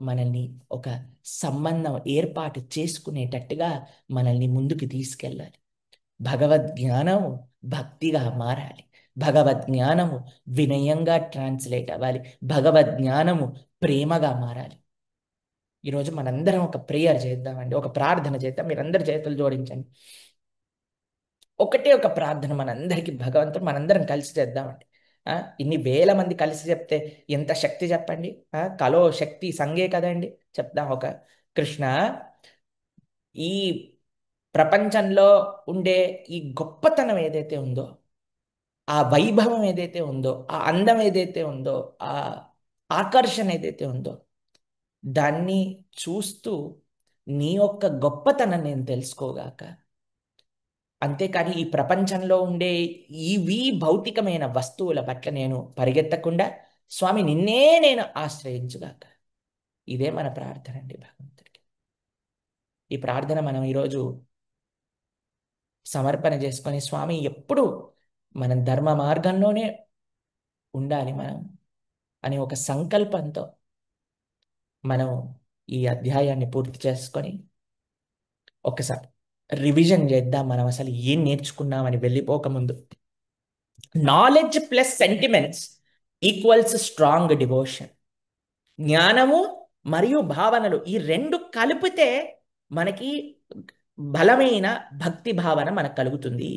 మనల్ని ఒక సంబంధం ఏర్పాటు చేసుకునేటట్టుగా మనల్ని ముందుకు తీసుకెళ్ళాలి. భగవద్జ్ఞానము భక్తిగా మారాలి, భగవద్జ్ఞానము వినయంగా ట్రాన్స్లేట్ అవ్వాలి, భగవద్జ్ఞానము ప్రేమగా మారాలి. ఈరోజు మనందరం ఒక ప్రేయర్ చేద్దామండి, ఒక ప్రార్థన చేద్దాం. మీరందరు చేతులు జోడించండి. ఒకటే ఒక ప్రార్థన మనందరికీ భగవంతుడు, మనందరం కలిసి చేద్దామండి. ఇన్ని వేల మంది కలిసి చెప్తే ఎంత శక్తి చెప్పండి. కలో శక్తి సంగే కదండి. చెప్దాం ఒక కృష్ణ, ఈ ప్రపంచంలో ఉండే ఈ గొప్పతనం ఏదైతే ఉందో, ఆ వైభవం ఏదైతే ఉందో, ఆ అందం ఏదైతే ఉందో, ఆ ఆకర్షణ ఏదైతే ఉందో, దాన్ని చూస్తూ నీ యొక్క గొప్పతనం నేను తెలుసుకోగాక. అంతేకాని ఈ ప్రపంచంలో ఉండే ఇవి భౌతికమైన వస్తువుల పట్ల నేను పరిగెత్తకుండా, స్వామి నిన్నే నేను ఆశ్రయించుగాక. ఇదే మన ప్రార్థన అండి భగవంతుడికి. ఈ ప్రార్థన మనం ఈరోజు సమర్పణ చేసుకొని, స్వామి ఎప్పుడు మనం ధర్మ మార్గంలోనే ఉండాలి మనం అనే ఒక సంకల్పంతో మనం ఈ అధ్యాయాన్ని పూర్తి చేసుకొని ఒకసారి రివిజన్ చేద్దాం. మనం అసలు ఏం నేర్చుకున్నామని వెళ్ళిపోకముందు knowledge plus sentiments equals strong devotion. జ్ఞానము మరియు భావనలు ఈ రెండు కలిపితే మనకి బలమైన భక్తి భావన మనకు కలుగుతుంది.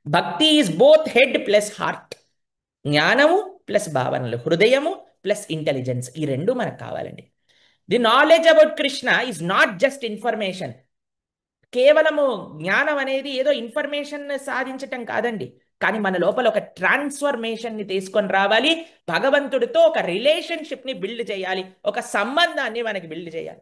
భక్తి is both head plus heart. జ్ఞానము ప్లస్ భావనలు, హృదయము ప్లస్ ఇంటెలిజెన్స్, ఈ రెండు మనకు కావాలండి. The knowledge about Krishna is not just information. కేవలము జ్ఞానం అనేది ఏదో ఇన్ఫర్మేషన్ సాధించటం కాదండి, కానీ మన లోపల ఒక ట్రాన్స్ఫర్మేషన్ని తీసుకొని రావాలి. భగవంతుడితో ఒక రిలేషన్షిప్ని బిల్డ్ చేయాలి, ఒక సంబంధాన్ని మనకి బిల్డ్ చేయాలి.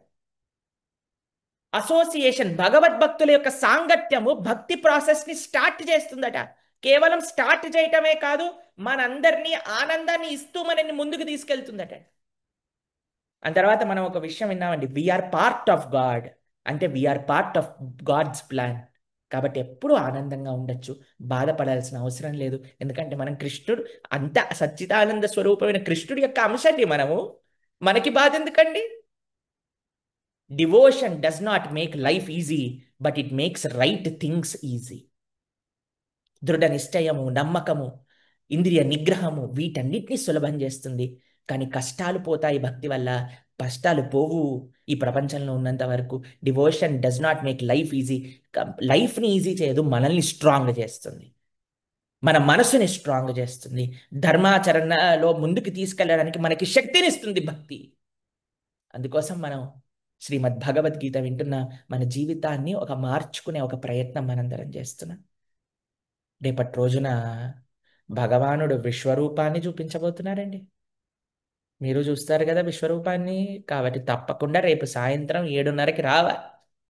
అసోసియేషన్, భగవద్భక్తుల యొక్క సాంగత్యము భక్తి ప్రాసెస్ని స్టార్ట్ చేస్తుందట. కేవలం స్టార్ట్ చేయటమే కాదు, మనందరినీ ఆనందాన్ని ఇస్తూ మనల్ని ముందుకు తీసుకెళ్తుందట. ఆ తర్వాత మనం ఒక విషయం విన్నామండి, వీఆర్ పార్ట్ ఆఫ్ గాడ్, అంటే we are part of God's plan. కాబట్టి ఎప్పుడూ ఆనందంగా ఉండొచ్చు, బాధపడాల్సిన అవసరం లేదు. ఎందుకంటే మనం కృష్ణుడు, అంత సచ్చిదానంద స్వరూపమైన కృష్ణుడి యొక్క అంశాన్ని మనకి బాధ ఎందుకండి? Devotion does not make life easy, but it makes right things easy. దృఢ నిశ్చయము, నమ్మకము, ఇంద్రియ నిగ్రహము వీటన్నిటినీ సులభం చేస్తుంది. కానీ కష్టాలు పోతాయి భక్తి వల్ల, కష్టాలు పోవు ఈ ప్రపంచంలో ఉన్నంత వరకు. Devotion does not make life easy, లైఫ్ని ఈజీ చేయదు, మనల్ని స్ట్రాంగ్ చేస్తుంది, మన మనసుని స్ట్రాంగ్ చేస్తుంది, ధర్మాచరణలో ముందుకు తీసుకెళ్ళడానికి మనకి శక్తినిస్తుంది భక్తి. అందుకోసం మనం శ్రీమద్ భగవద్గీత వింటున్న మన జీవితాన్ని ఒక మార్చుకునే ఒక ప్రయత్నం మనందరం చేస్తున్నాం. రేపటి రోజున భగవానుడు విశ్వరూపాన్ని చూపించబోతున్నారండి. మీరు చూస్తారు కదా విశ్వరూపాన్ని, కాబట్టి తప్పకుండా రేపు సాయంత్రం 7:30కి రావాలి.